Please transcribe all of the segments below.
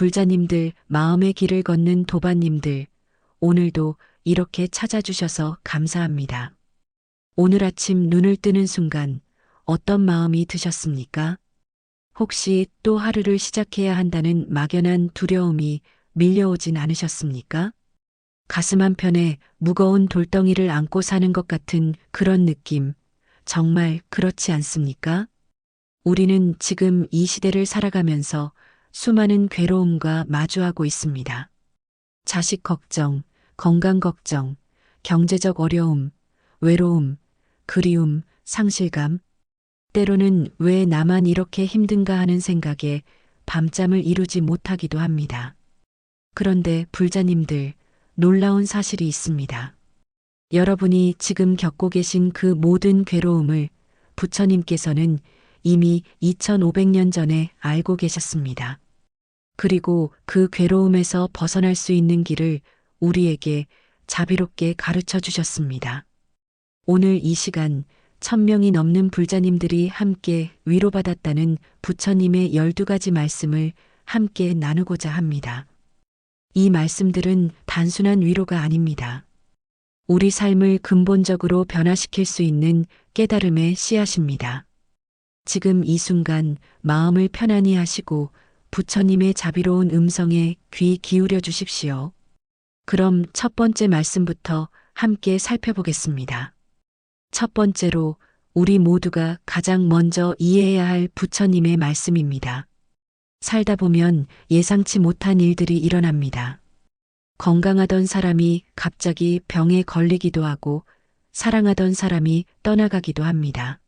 불자님들, 마음의 길을 걷는 도반님들, 오늘도 이렇게 찾아주셔서 감사합니다. 오늘 아침 눈을 뜨는 순간 어떤 마음이 드셨습니까? 혹시 또 하루를 시작해야 한다는 막연한 두려움이 밀려오진 않으셨습니까? 가슴 한편에 무거운 돌덩이를 안고 사는 것 같은 그런 느낌, 정말 그렇지 않습니까? 우리는 지금 이 시대를 살아가면서 수많은 괴로움과 마주하고 있습니다. 자식 걱정, 건강 걱정, 경제적 어려움, 외로움, 그리움, 상실감, 때로는 왜 나만 이렇게 힘든가 하는 생각에 밤잠을 이루지 못하기도 합니다. 그런데 불자님들, 놀라운 사실이 있습니다. 여러분이 지금 겪고 계신 그 모든 괴로움을 부처님께서는 이미 2500년 전에 알고 계셨습니다. 그리고 그 괴로움에서 벗어날 수 있는 길을 우리에게 자비롭게 가르쳐 주셨습니다. 오늘 이 시간 1000명이 넘는 불자님들이 함께 위로받았다는 부처님의 12가지 말씀을 함께 나누고자 합니다. 이 말씀들은 단순한 위로가 아닙니다. 우리 삶을 근본적으로 변화시킬 수 있는 깨달음의 씨앗입니다. 지금 이 순간 마음을 편안히 하시고 부처님의 자비로운 음성에 귀 기울여 주십시오. 그럼 첫 번째 말씀부터 함께 살펴보겠습니다. 첫 번째로 우리 모두가 가장 먼저 이해해야 할 부처님의 말씀입니다. 살다 보면 예상치 못한 일들이 일어납니다. 건강하던 사람이 갑자기 병에 걸리기도 하고 사랑하던 사람이 떠나가기도 합니다.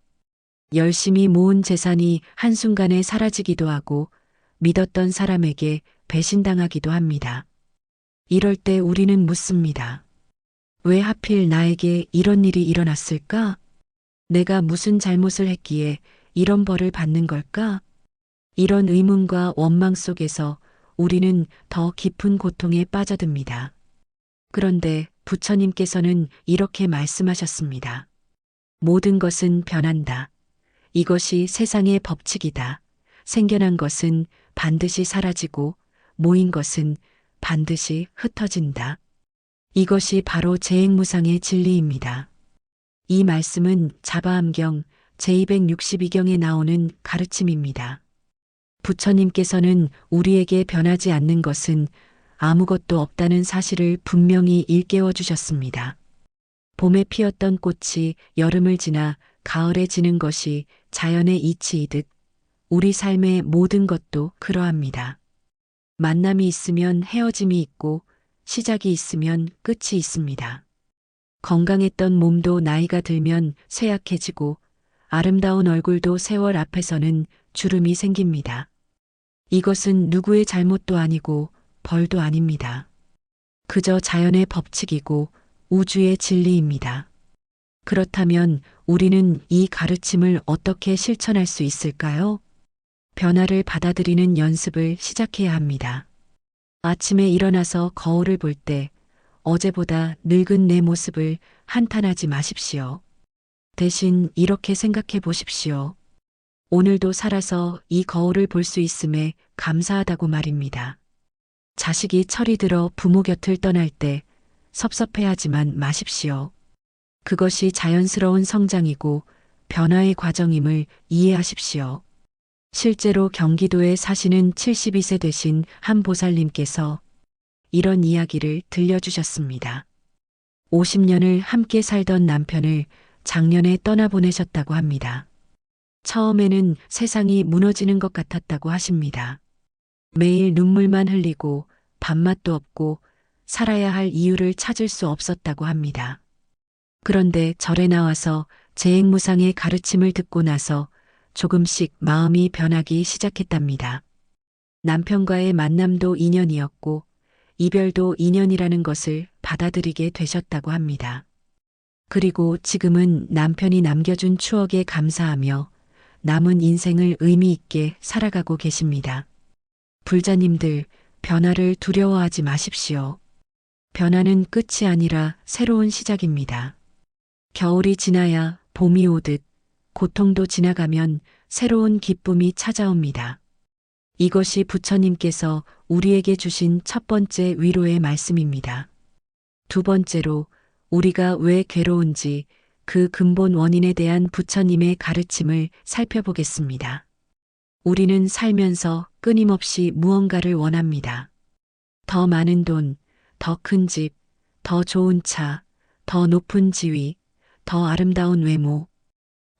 열심히 모은 재산이 한순간에 사라지기도 하고 믿었던 사람에게 배신당하기도 합니다. 이럴 때 우리는 묻습니다. 왜 하필 나에게 이런 일이 일어났을까? 내가 무슨 잘못을 했기에 이런 벌을 받는 걸까? 이런 의문과 원망 속에서 우리는 더 깊은 고통에 빠져듭니다. 그런데 부처님께서는 이렇게 말씀하셨습니다. 모든 것은 변한다. 이것이 세상의 법칙이다. 생겨난 것은 반드시 사라지고 모인 것은 반드시 흩어진다. 이것이 바로 재행무상의 진리입니다. 이 말씀은 자바암경 제262경에 나오는 가르침입니다. 부처님께서는 우리에게 변하지 않는 것은 아무것도 없다는 사실을 분명히 일깨워 주셨습니다. 봄에 피었던 꽃이 여름을 지나 가을에 지는 것이 자연의 이치이듯 우리 삶의 모든 것도 그러합니다. 만남이 있으면 헤어짐이 있고 시작이 있으면 끝이 있습니다. 건강했던 몸도 나이가 들면 쇠약해지고 아름다운 얼굴도 세월 앞에서는 주름이 생깁니다. 이것은 누구의 잘못도 아니고 벌도 아닙니다. 그저 자연의 법칙이고 우주의 진리입니다. 그렇다면 우리는 이 가르침을 어떻게 실천할 수 있을까요? 변화를 받아들이는 연습을 시작해야 합니다. 아침에 일어나서 거울을 볼 때 어제보다 늙은 내 모습을 한탄하지 마십시오. 대신 이렇게 생각해 보십시오. 오늘도 살아서 이 거울을 볼 수 있음에 감사하다고 말입니다. 자식이 철이 들어 부모 곁을 떠날 때 섭섭해하지만 마십시오. 그것이 자연스러운 성장이고 변화의 과정임을 이해하십시오. 실제로 경기도에 사시는 72세 되신 한 보살님께서 이런 이야기를 들려주셨습니다. 50년을 함께 살던 남편을 작년에 떠나보내셨다고 합니다. 처음에는 세상이 무너지는 것 같았다고 하십니다. 매일 눈물만 흘리고 밥맛도 없고 살아야 할 이유를 찾을 수 없었다고 합니다. 그런데 절에 나와서 재행무상의 가르침을 듣고 나서 조금씩 마음이 변하기 시작했답니다. 남편과의 만남도 인연이었고 이별도 인연이라는 것을 받아들이게 되셨다고 합니다. 그리고 지금은 남편이 남겨준 추억에 감사하며 남은 인생을 의미 있게 살아가고 계십니다. 불자님들, 변화를 두려워하지 마십시오. 변화는 끝이 아니라 새로운 시작입니다. 겨울이 지나야 봄이 오듯 고통도 지나가면 새로운 기쁨이 찾아옵니다. 이것이 부처님께서 우리에게 주신 첫 번째 위로의 말씀입니다. 두 번째로 우리가 왜 괴로운지 그 근본 원인에 대한 부처님의 가르침을 살펴보겠습니다. 우리는 살면서 끊임없이 무언가를 원합니다. 더 많은 돈, 더 큰 집, 더 좋은 차, 더 높은 지위, 더 아름다운 외모.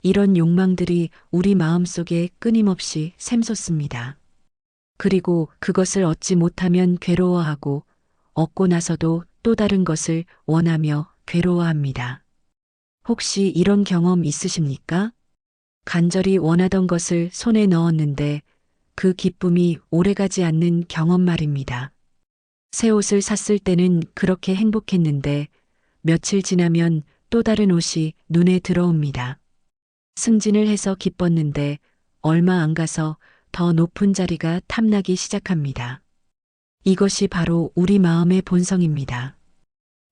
이런 욕망들이 우리 마음속에 끊임없이 샘솟습니다. 그리고 그것을 얻지 못하면 괴로워하고 얻고 나서도 또 다른 것을 원하며 괴로워합니다. 혹시 이런 경험 있으십니까? 간절히 원하던 것을 손에 넣었는데 그 기쁨이 오래가지 않는 경험 말입니다. 새 옷을 샀을 때는 그렇게 행복했는데 며칠 지나면 또 다른 옷이 눈에 들어옵니다. 승진을 해서 기뻤는데 얼마 안 가서 더 높은 자리가 탐나기 시작합니다. 이것이 바로 우리 마음의 본성입니다.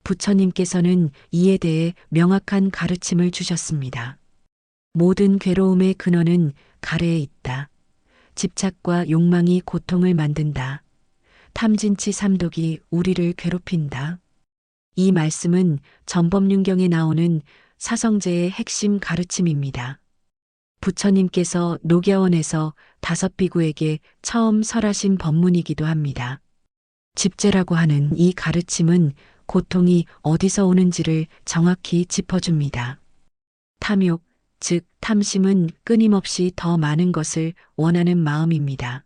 부처님께서는 이에 대해 명확한 가르침을 주셨습니다. 모든 괴로움의 근원은 가래에 있다. 집착과 욕망이 고통을 만든다. 탐진치 삼독이 우리를 괴롭힌다. 이 말씀은 전법륜경에 나오는 사성제의 핵심 가르침입니다. 부처님께서 녹야원에서 5비구에게 처음 설하신 법문이기도 합니다. 집제라고 하는 이 가르침은 고통이 어디서 오는지를 정확히 짚어줍니다. 탐욕, 즉 탐심은 끊임없이 더 많은 것을 원하는 마음입니다.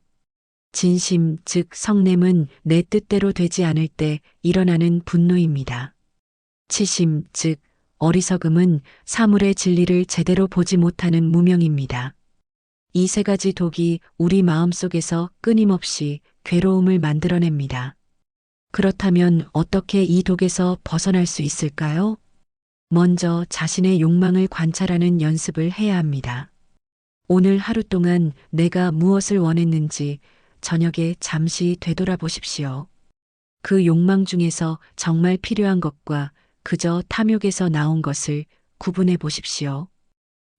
진심, 즉 성냄은 내 뜻대로 되지 않을 때 일어나는 분노입니다. 치심, 즉 어리석음은 사물의 진리를 제대로 보지 못하는 무명입니다. 이 세 가지 독이 우리 마음속에서 끊임없이 괴로움을 만들어냅니다. 그렇다면 어떻게 이 독에서 벗어날 수 있을까요? 먼저 자신의 욕망을 관찰하는 연습을 해야 합니다. 오늘 하루 동안 내가 무엇을 원했는지 저녁에 잠시 되돌아보십시오. 그 욕망 중에서 정말 필요한 것과 그저 탐욕에서 나온 것을 구분해 보십시오.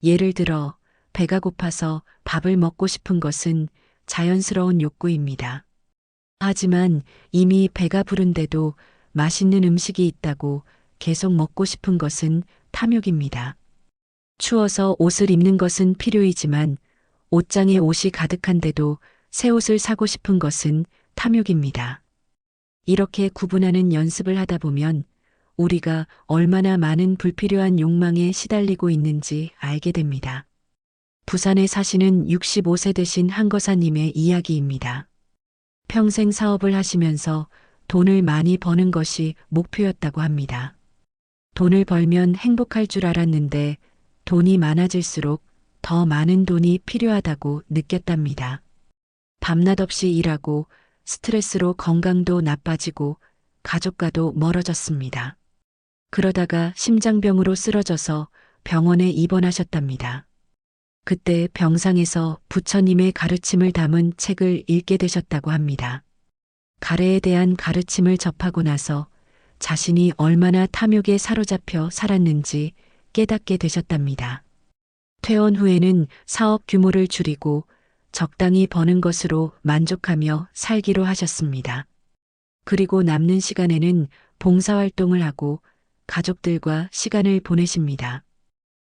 예를 들어 배가 고파서 밥을 먹고 싶은 것은 자연스러운 욕구입니다. 하지만 이미 배가 부른데도 맛있는 음식이 있다고 계속 먹고 싶은 것은 탐욕입니다. 추워서 옷을 입는 것은 필요이지만 옷장에 옷이 가득한데도 새 옷을 사고 싶은 것은 탐욕입니다. 이렇게 구분하는 연습을 하다 보면 우리가 얼마나 많은 불필요한 욕망에 시달리고 있는지 알게 됩니다. 부산에 사시는 65세 되신 한거사님의 이야기입니다. 평생 사업을 하시면서 돈을 많이 버는 것이 목표였다고 합니다. 돈을 벌면 행복할 줄 알았는데 돈이 많아질수록 더 많은 돈이 필요하다고 느꼈답니다. 밤낮 없이 일하고 스트레스로 건강도 나빠지고 가족과도 멀어졌습니다. 그러다가 심장병으로 쓰러져서 병원에 입원하셨답니다. 그때 병상에서 부처님의 가르침을 담은 책을 읽게 되셨다고 합니다. 가래에 대한 가르침을 접하고 나서 자신이 얼마나 탐욕에 사로잡혀 살았는지 깨닫게 되셨답니다. 퇴원 후에는 사업 규모를 줄이고 적당히 버는 것으로 만족하며 살기로 하셨습니다. 그리고 남는 시간에는 봉사활동을 하고 가족들과 시간을 보내십니다.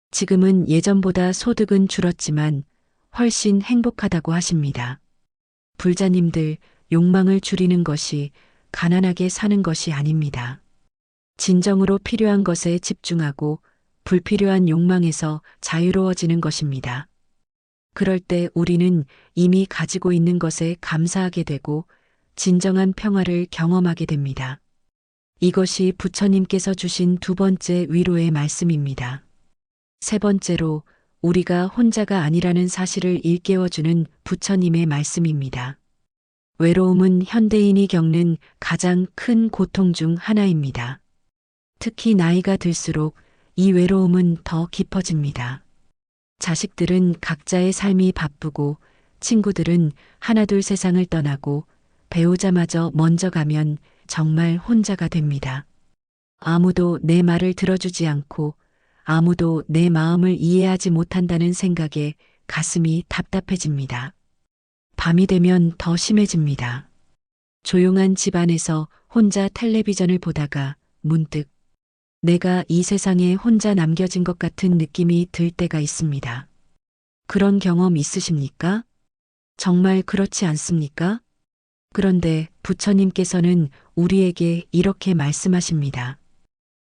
지금은 예전보다 소득은 줄었지만 훨씬 행복하다고 하십니다. 불자님들, 욕망을 줄이는 것이 가난하게 사는 것이 아닙니다. 진정으로 필요한 것에 집중하고 불필요한 욕망에서 자유로워지는 것입니다. 그럴 때 우리는 이미 가지고 있는 것에 감사하게 되고 진정한 평화를 경험하게 됩니다. 이것이 부처님께서 주신 두 번째 위로의 말씀입니다. 세 번째로 우리가 혼자가 아니라는 사실을 일깨워주는 부처님의 말씀입니다. 외로움은 현대인이 겪는 가장 큰 고통 중 하나입니다. 특히 나이가 들수록 이 외로움은 더 깊어집니다. 자식들은 각자의 삶이 바쁘고 친구들은 하나둘 세상을 떠나고 배우자마저 먼저 가면 정말 혼자가 됩니다. 아무도 내 말을 들어주지 않고 아무도 내 마음을 이해하지 못한다는 생각에 가슴이 답답해집니다. 밤이 되면 더 심해집니다. 조용한 집 안에서 혼자 텔레비전을 보다가 문득 내가 이 세상에 혼자 남겨진 것 같은 느낌이 들 때가 있습니다. 그런 경험 있으십니까? 정말 그렇지 않습니까? 그런데 부처님께서는 우리에게 이렇게 말씀하십니다.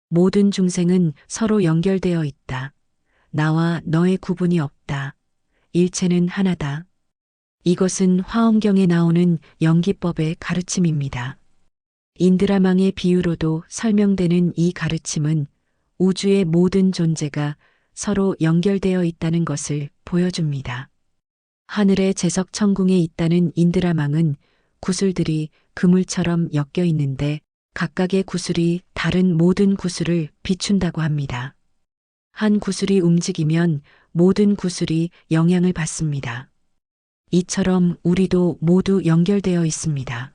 모든 중생은 서로 연결되어 있다. 나와 너의 구분이 없다. 일체는 하나다. 이것은 화엄경에 나오는 연기법의 가르침입니다. 인드라망의 비유로도 설명되는 이 가르침은 우주의 모든 존재가 서로 연결되어 있다는 것을 보여줍니다. 하늘의 제석 천궁에 있다는 인드라망은 구슬들이 그물처럼 엮여 있는데 각각의 구슬이 다른 모든 구슬을 비춘다고 합니다. 한 구슬이 움직이면 모든 구슬이 영향을 받습니다. 이처럼 우리도 모두 연결되어 있습니다.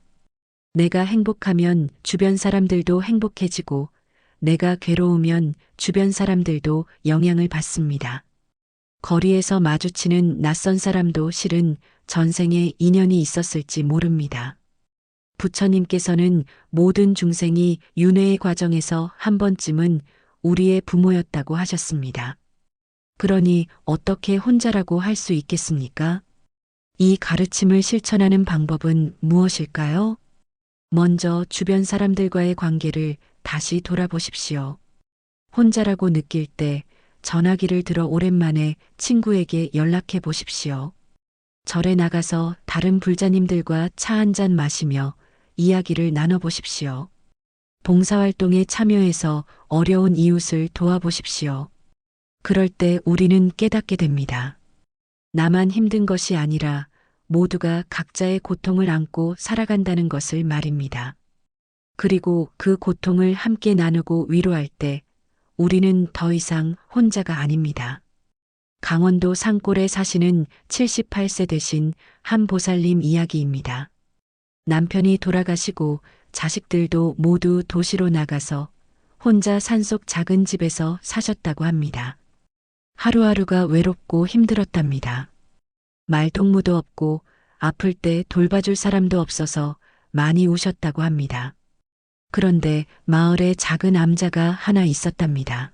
내가 행복하면 주변 사람들도 행복해지고 내가 괴로우면 주변 사람들도 영향을 받습니다. 거리에서 마주치는 낯선 사람도 실은 전생에 인연이 있었을지 모릅니다. 부처님께서는 모든 중생이 윤회의 과정에서 한 번쯤은 우리의 부모였다고 하셨습니다. 그러니 어떻게 혼자라고 할 수 있겠습니까? 이 가르침을 실천하는 방법은 무엇일까요? 먼저 주변 사람들과의 관계를 다시 돌아보십시오. 혼자라고 느낄 때 전화기를 들어 오랜만에 친구에게 연락해 보십시오. 절에 나가서 다른 불자님들과 차 한 잔 마시며 이야기를 나눠보십시오. 봉사활동에 참여해서 어려운 이웃을 도와보십시오. 그럴 때 우리는 깨닫게 됩니다. 나만 힘든 것이 아니라 모두가 각자의 고통을 안고 살아간다는 것을 말입니다. 그리고 그 고통을 함께 나누고 위로할 때 우리는 더 이상 혼자가 아닙니다. 강원도 산골에 사시는 78세 되신 한 보살님 이야기입니다. 남편이 돌아가시고 자식들도 모두 도시로 나가서 혼자 산속 작은 집에서 사셨다고 합니다. 하루하루가 외롭고 힘들었답니다. 말동무도 없고 아플 때 돌봐줄 사람도 없어서 많이 우셨다고 합니다. 그런데 마을에 작은 암자가 하나 있었답니다.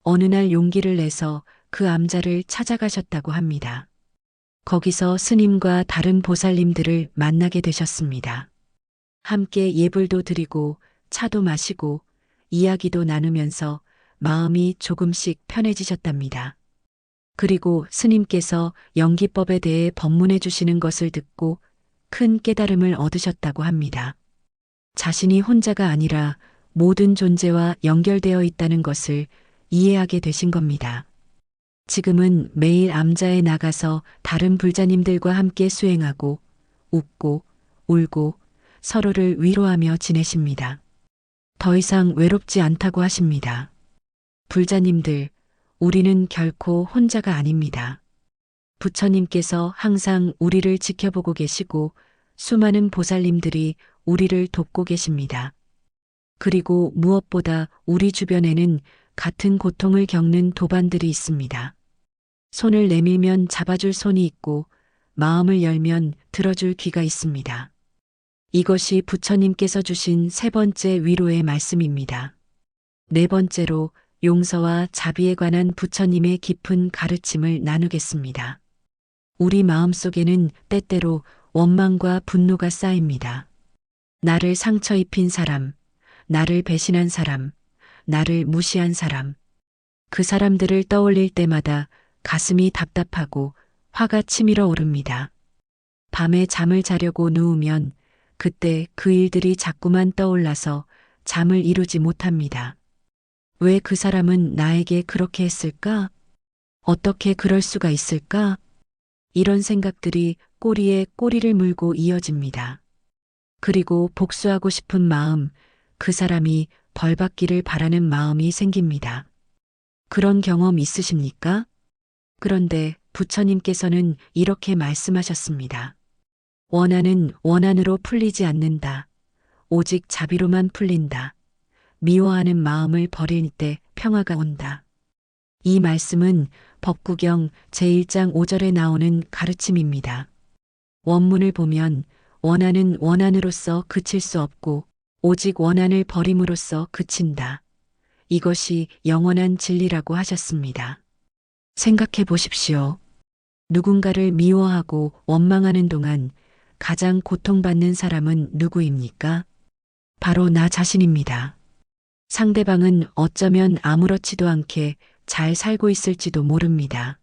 어느 날 용기를 내서 그 암자를 찾아가셨다고 합니다. 거기서 스님과 다른 보살님들을 만나게 되셨습니다. 함께 예불도 드리고 차도 마시고 이야기도 나누면서 마음이 조금씩 편해지셨답니다. 그리고 스님께서 연기법에 대해 법문해 주시는 것을 듣고 큰 깨달음을 얻으셨다고 합니다. 자신이 혼자가 아니라 모든 존재와 연결되어 있다는 것을 이해하게 되신 겁니다. 지금은 매일 암자에 나가서 다른 불자님들과 함께 수행하고 웃고 울고 서로를 위로하며 지내십니다. 더 이상 외롭지 않다고 하십니다. 불자님들, 우리는 결코 혼자가 아닙니다. 부처님께서 항상 우리를 지켜보고 계시고 수많은 보살님들이 우리를 돕고 계십니다. 그리고 무엇보다 우리 주변에는 같은 고통을 겪는 도반들이 있습니다. 손을 내밀면 잡아줄 손이 있고 마음을 열면 들어줄 귀가 있습니다. 이것이 부처님께서 주신 세 번째 위로의 말씀입니다. 네 번째로 용서와 자비에 관한 부처님의 깊은 가르침을 나누겠습니다. 우리 마음속에는 때때로 원망과 분노가 쌓입니다. 나를 상처 입힌 사람, 나를 배신한 사람, 나를 무시한 사람. 그 사람들을 떠올릴 때마다 가슴이 답답하고 화가 치밀어 오릅니다. 밤에 잠을 자려고 누우면 그때 그 일들이 자꾸만 떠올라서 잠을 이루지 못합니다. 왜 그 사람은 나에게 그렇게 했을까? 어떻게 그럴 수가 있을까? 이런 생각들이 꼬리에 꼬리를 물고 이어집니다. 그리고 복수하고 싶은 마음, 그 사람이 벌받기를 바라는 마음이 생깁니다. 그런 경험 있으십니까? 그런데 부처님께서는 이렇게 말씀하셨습니다. 원한은 원한으로 풀리지 않는다. 오직 자비로만 풀린다. 미워하는 마음을 버릴 때 평화가 온다. 이 말씀은 법구경 제1장 5절에 나오는 가르침입니다. 원문을 보면 원한은 원한으로서 그칠 수 없고 오직 원한을 버림으로써 그친다. 이것이 영원한 진리라고 하셨습니다. 생각해 보십시오. 누군가를 미워하고 원망하는 동안 가장 고통받는 사람은 누구입니까? 바로 나 자신입니다. 상대방은 어쩌면 아무렇지도 않게 잘 살고 있을지도 모릅니다.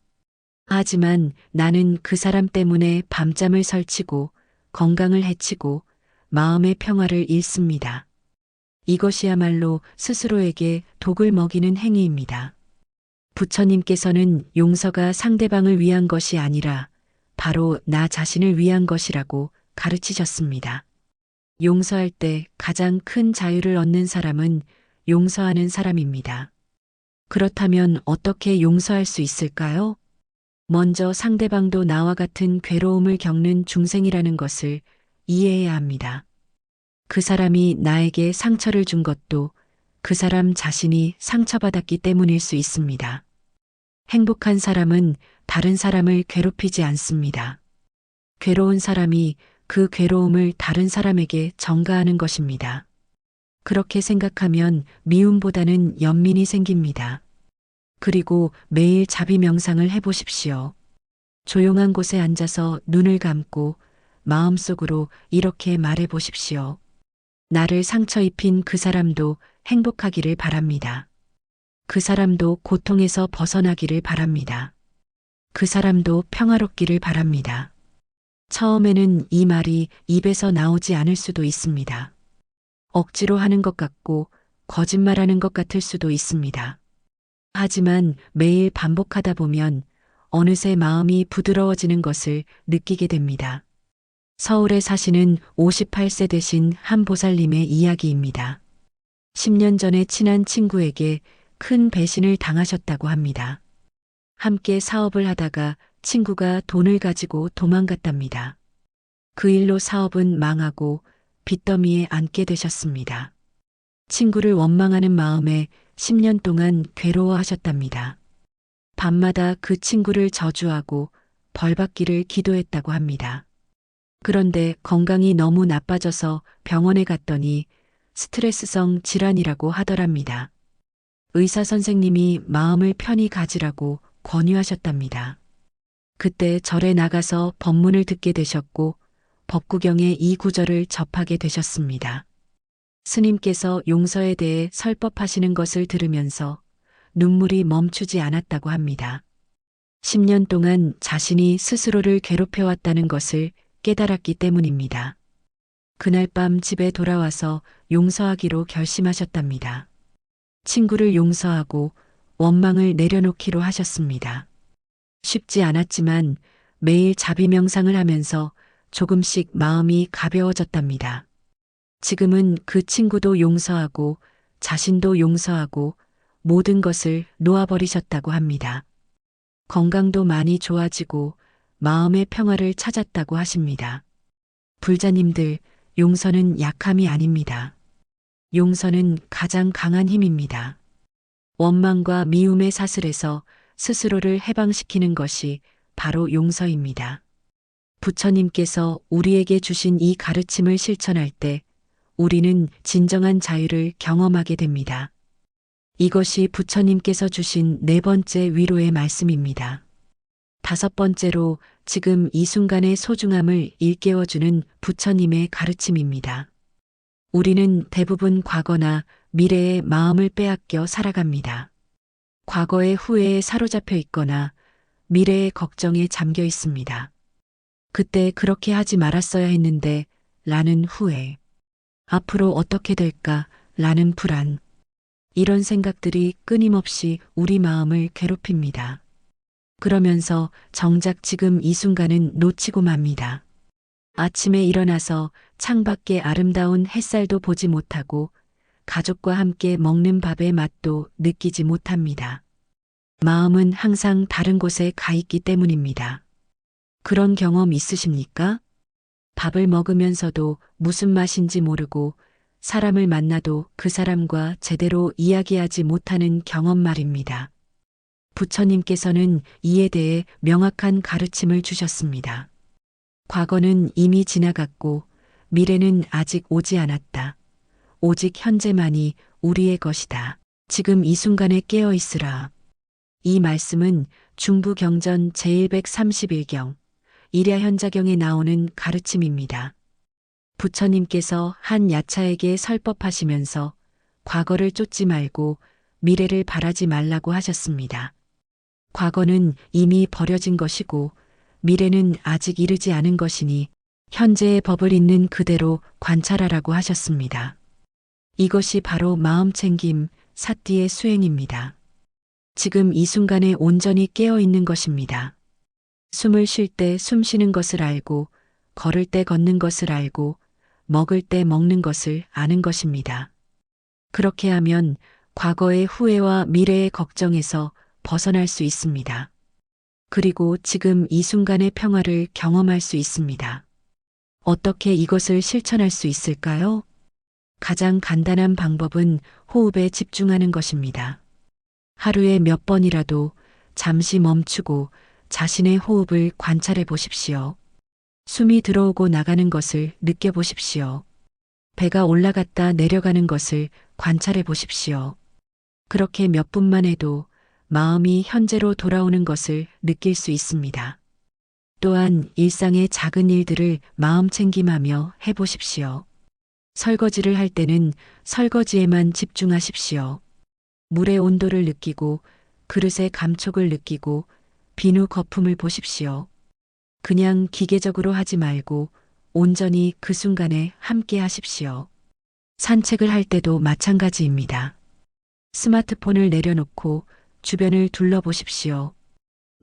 하지만 나는 그 사람 때문에 밤잠을 설치고 건강을 해치고 마음의 평화를 잃습니다. 이것이야말로 스스로에게 독을 먹이는 행위입니다. 부처님께서는 용서가 상대방을 위한 것이 아니라 바로 나 자신을 위한 것이라고 가르치셨습니다. 용서할 때 가장 큰 자유를 얻는 사람은 용서하는 사람입니다. 그렇다면 어떻게 용서할 수 있을까요? 먼저 상대방도 나와 같은 괴로움을 겪는 중생이라는 것을 이해해야 합니다. 그 사람이 나에게 상처를 준 것도 그 사람 자신이 상처받았기 때문일 수 있습니다. 행복한 사람은 다른 사람을 괴롭히지 않습니다. 괴로운 사람이 그 괴로움을 다른 사람에게 전가하는 것입니다. 그렇게 생각하면 미움보다는 연민이 생깁니다. 그리고 매일 자비 명상을 해보십시오. 조용한 곳에 앉아서 눈을 감고 마음속으로 이렇게 말해 보십시오. 나를 상처 입힌 그 사람도 행복하기를 바랍니다. 그 사람도 고통에서 벗어나기를 바랍니다. 그 사람도 평화롭기를 바랍니다. 처음에는 이 말이 입에서 나오지 않을 수도 있습니다. 억지로 하는 것 같고 거짓말하는 것 같을 수도 있습니다. 하지만 매일 반복하다 보면 어느새 마음이 부드러워지는 것을 느끼게 됩니다. 서울에 사시는 58세 되신 한 보살님의 이야기입니다. 10년 전에 친한 친구에게 큰 배신을 당하셨다고 합니다. 함께 사업을 하다가 친구가 돈을 가지고 도망갔답니다. 그 일로 사업은 망하고 빚더미에 앉게 되셨습니다. 친구를 원망하는 마음에 10년 동안 괴로워하셨답니다. 밤마다 그 친구를 저주하고 벌받기를 기도했다고 합니다. 그런데 건강이 너무 나빠져서 병원에 갔더니 스트레스성 질환이라고 하더랍니다. 의사 선생님이 마음을 편히 가지라고 권유하셨답니다. 그때 절에 나가서 법문을 듣게 되셨고 법구경의 이 구절을 접하게 되셨습니다. 스님께서 용서에 대해 설법하시는 것을 들으면서 눈물이 멈추지 않았다고 합니다. 10년 동안 자신이 스스로를 괴롭혀왔다는 것을 깨달았기 때문입니다. 그날 밤 집에 돌아와서 용서하기로 결심하셨답니다. 친구를 용서하고 원망을 내려놓기로 하셨습니다. 쉽지 않았지만 매일 자비 명상을 하면서 조금씩 마음이 가벼워졌답니다. 지금은 그 친구도 용서하고 자신도 용서하고 모든 것을 놓아버리셨다고 합니다. 건강도 많이 좋아지고 마음의 평화를 찾았다고 하십니다. 불자님들, 용서는 약함이 아닙니다. 용서는 가장 강한 힘입니다. 원망과 미움의 사슬에서 스스로를 해방시키는 것이 바로 용서입니다. 부처님께서 우리에게 주신 이 가르침을 실천할 때 우리는 진정한 자유를 경험하게 됩니다. 이것이 부처님께서 주신 네 번째 위로의 말씀입니다. 다섯 번째로 지금 이 순간의 소중함을 일깨워주는 부처님의 가르침입니다. 우리는 대부분 과거나 미래의 마음을 빼앗겨 살아갑니다. 과거의 후회에 사로잡혀 있거나 미래의 걱정에 잠겨 있습니다. 그때 그렇게 하지 말았어야 했는데 라는 후회. 앞으로 어떻게 될까 라는 불안. 이런 생각들이 끊임없이 우리 마음을 괴롭힙니다. 그러면서 정작 지금 이 순간은 놓치고 맙니다. 아침에 일어나서 창밖에 아름다운 햇살도 보지 못하고 가족과 함께 먹는 밥의 맛도 느끼지 못합니다. 마음은 항상 다른 곳에 가 있기 때문입니다. 그런 경험 있으십니까? 밥을 먹으면서도 무슨 맛인지 모르고 사람을 만나도 그 사람과 제대로 이야기하지 못하는 경험 말입니다. 부처님께서는 이에 대해 명확한 가르침을 주셨습니다. 과거는 이미 지나갔고 미래는 아직 오지 않았다. 오직 현재만이 우리의 것이다. 지금 이 순간에 깨어 있으라. 이 말씀은 중부경전 제131경 일야현자경에 나오는 가르침입니다. 부처님께서 한 야차에게 설법하시면서 과거를 쫓지 말고 미래를 바라지 말라고 하셨습니다. 과거는 이미 버려진 것이고 미래는 아직 이르지 않은 것이니 현재의 법을 있는 그대로 관찰하라고 하셨습니다. 이것이 바로 마음챙김, 사띠의 수행입니다. 지금 이 순간에 온전히 깨어 있는 것입니다. 숨을 쉴 때 숨 쉬는 것을 알고, 걸을 때 걷는 것을 알고, 먹을 때 먹는 것을 아는 것입니다. 그렇게 하면 과거의 후회와 미래의 걱정에서 벗어날 수 있습니다. 그리고 지금 이 순간의 평화를 경험할 수 있습니다. 어떻게 이것을 실천할 수 있을까요? 가장 간단한 방법은 호흡에 집중하는 것입니다. 하루에 몇 번이라도 잠시 멈추고 자신의 호흡을 관찰해 보십시오. 숨이 들어오고 나가는 것을 느껴보십시오. 배가 올라갔다 내려가는 것을 관찰해 보십시오. 그렇게 몇 분만 해도 마음이 현재로 돌아오는 것을 느낄 수 있습니다. 또한 일상의 작은 일들을 마음 챙김하며 해보십시오. 설거지를 할 때는 설거지에만 집중하십시오. 물의 온도를 느끼고 그릇의 감촉을 느끼고 비누 거품을 보십시오. 그냥 기계적으로 하지 말고 온전히 그 순간에 함께 하십시오. 산책을 할 때도 마찬가지입니다. 스마트폰을 내려놓고 주변을 둘러보십시오.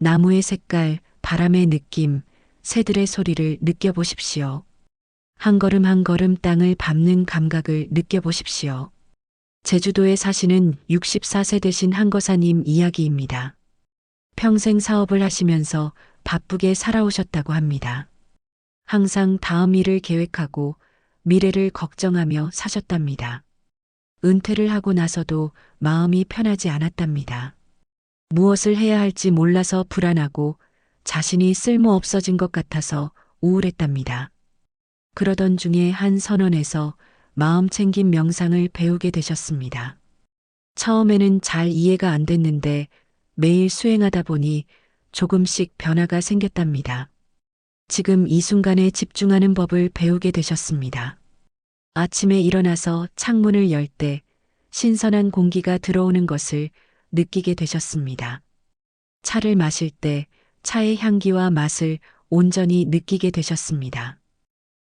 나무의 색깔, 바람의 느낌, 새들의 소리를 느껴보십시오. 한 걸음 한 걸음 땅을 밟는 감각을 느껴보십시오. 제주도에 사시는 64세 되신 한거사님 이야기입니다. 평생 사업을 하시면서 바쁘게 살아오셨다고 합니다. 항상 다음 일을 계획하고 미래를 걱정하며 사셨답니다. 은퇴를 하고 나서도 마음이 편하지 않았답니다. 무엇을 해야 할지 몰라서 불안하고 자신이 쓸모 없어진 것 같아서 우울했답니다. 그러던 중에 한 선원에서 마음 챙김 명상을 배우게 되셨습니다. 처음에는 잘 이해가 안 됐는데 매일 수행하다 보니 조금씩 변화가 생겼답니다. 지금 이 순간에 집중하는 법을 배우게 되셨습니다. 아침에 일어나서 창문을 열 때 신선한 공기가 들어오는 것을 느끼게 되셨습니다. 차를 마실 때 차의 향기와 맛을 온전히 느끼게 되셨습니다.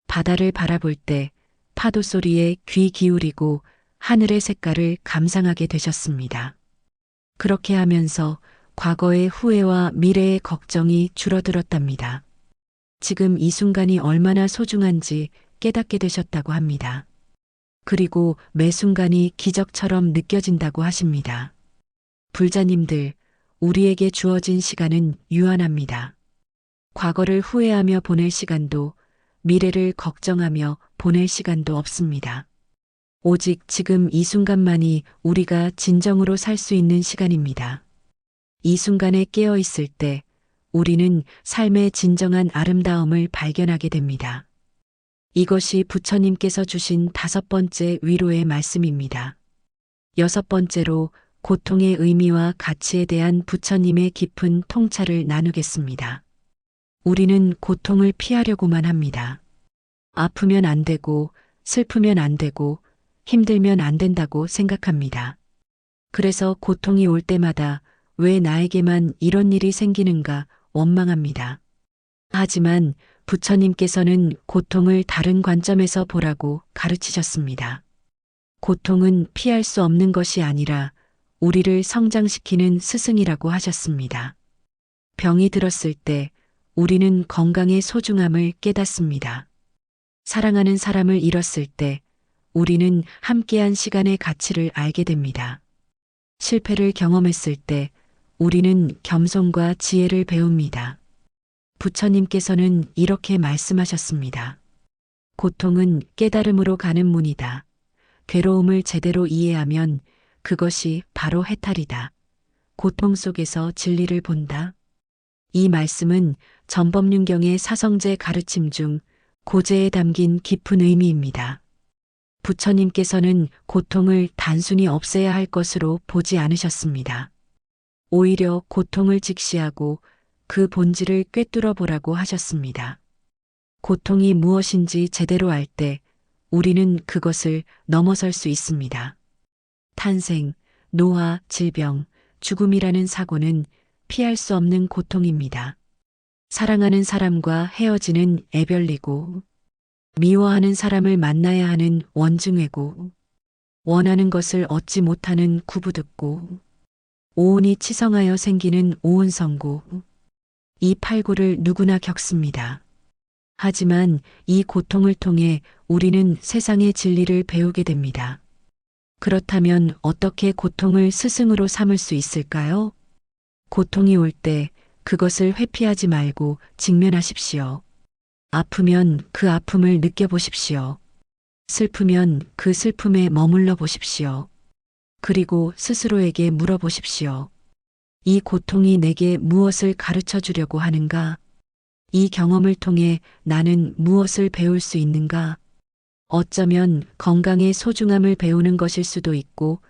바다를 바라볼 때 파도 소리에 귀 기울이고 하늘의 색깔을 감상하게 되셨습니다. 그렇게 하면서 과거의 후회와 미래의 걱정이 줄어들었답니다. 지금 이 순간이 얼마나 소중한지 깨닫게 되셨다고 합니다. 그리고 매 순간이 기적처럼 느껴진다고 하십니다. 불자님들, 우리에게 주어진 시간은 유한합니다. 과거를 후회하며 보낼 시간도 미래를 걱정하며 보낼 시간도 없습니다. 오직 지금 이 순간만이 우리가 진정으로 살 수 있는 시간입니다. 이 순간에 깨어 있을 때 우리는 삶의 진정한 아름다움을 발견하게 됩니다. 이것이 부처님께서 주신 5번째 위로의 말씀입니다. 6번째로 고통의 의미와 가치에 대한 부처님의 깊은 통찰을 나누겠습니다. 우리는 고통을 피하려고만 합니다. 아프면 안 되고, 슬프면 안 되고, 힘들면 안 된다고 생각합니다. 그래서 고통이 올 때마다 왜 나에게만 이런 일이 생기는가 원망합니다. 하지만 부처님께서는 고통을 다른 관점에서 보라고 가르치셨습니다. 고통은 피할 수 없는 것이 아니라 우리를 성장시키는 스승이라고 하셨습니다. 병이 들었을 때 우리는 건강의 소중함을 깨닫습니다. 사랑하는 사람을 잃었을 때 우리는 함께한 시간의 가치를 알게 됩니다. 실패를 경험했을 때 우리는 겸손과 지혜를 배웁니다. 부처님께서는 이렇게 말씀하셨습니다. 고통은 깨달음으로 가는 문이다. 괴로움을 제대로 이해하면 그것이 바로 해탈이다. 고통 속에서 진리를 본다. 이 말씀은 전법륜경의 사성제 가르침 중 고제에 담긴 깊은 의미입니다. 부처님께서는 고통을 단순히 없애야 할 것으로 보지 않으셨습니다. 오히려 고통을 직시하고 그 본질을 꿰뚫어 보라고 하셨습니다. 고통이 무엇인지 제대로 알 때 우리는 그것을 넘어설 수 있습니다. 탄생, 노화, 질병, 죽음이라는 사고는 피할 수 없는 고통입니다. 사랑하는 사람과 헤어지는 애별리고, 미워하는 사람을 만나야 하는 원증회고, 원하는 것을 얻지 못하는 구부듣고, 오온이 치성하여 생기는 오온성고, 이 팔구를 누구나 겪습니다. 하지만 이 고통을 통해 우리는 세상의 진리를 배우게 됩니다. 그렇다면 어떻게 고통을 스승으로 삼을 수 있을까요? 고통이 올 때 그것을 회피하지 말고 직면하십시오. 아프면 그 아픔을 느껴보십시오. 슬프면 그 슬픔에 머물러 보십시오. 그리고 스스로에게 물어보십시오. 이 고통이 내게 무엇을 가르쳐 주려고 하는가? 이 경험을 통해 나는 무엇을 배울 수 있는가? 어쩌면 건강의 소중함을 배우는 것일 수도 있고,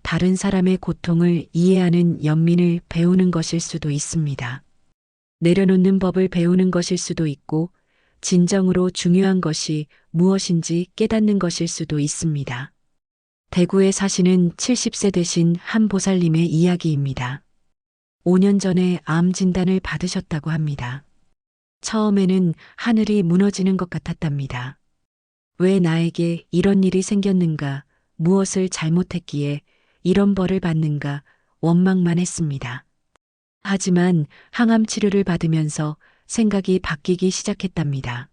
다른 사람의 고통을 이해하는 연민을 배우는 것일 수도 있습니다. 내려놓는 법을 배우는 것일 수도 있고, 진정으로 중요한 것이 무엇인지 깨닫는 것일 수도 있습니다. 대구에 사시는 70세 되신 한 보살님의 이야기입니다. 5년 전에 암 진단을 받으셨다고 합니다. 처음에는 하늘이 무너지는 것 같았답니다. 왜 나에게 이런 일이 생겼는가, 무엇을 잘못했기에 이런 벌을 받는가 원망만 했습니다. 하지만 항암 치료를 받으면서 생각이 바뀌기 시작했답니다.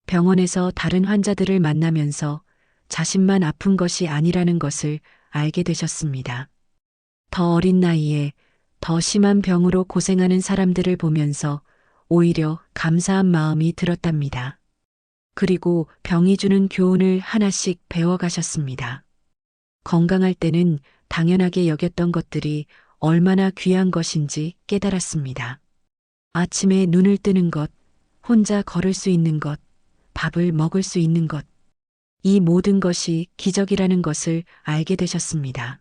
병원에서 다른 환자들을 만나면서 자신만 아픈 것이 아니라는 것을 알게 되셨습니다. 더 어린 나이에 더 심한 병으로 고생하는 사람들을 보면서 오히려 감사한 마음이 들었답니다. 그리고 병이 주는 교훈을 하나씩 배워가셨습니다. 건강할 때는 당연하게 여겼던 것들이 얼마나 귀한 것인지 깨달았습니다. 아침에 눈을 뜨는 것, 혼자 걸을 수 있는 것, 밥을 먹을 수 있는 것, 이 모든 것이 기적이라는 것을 알게 되셨습니다.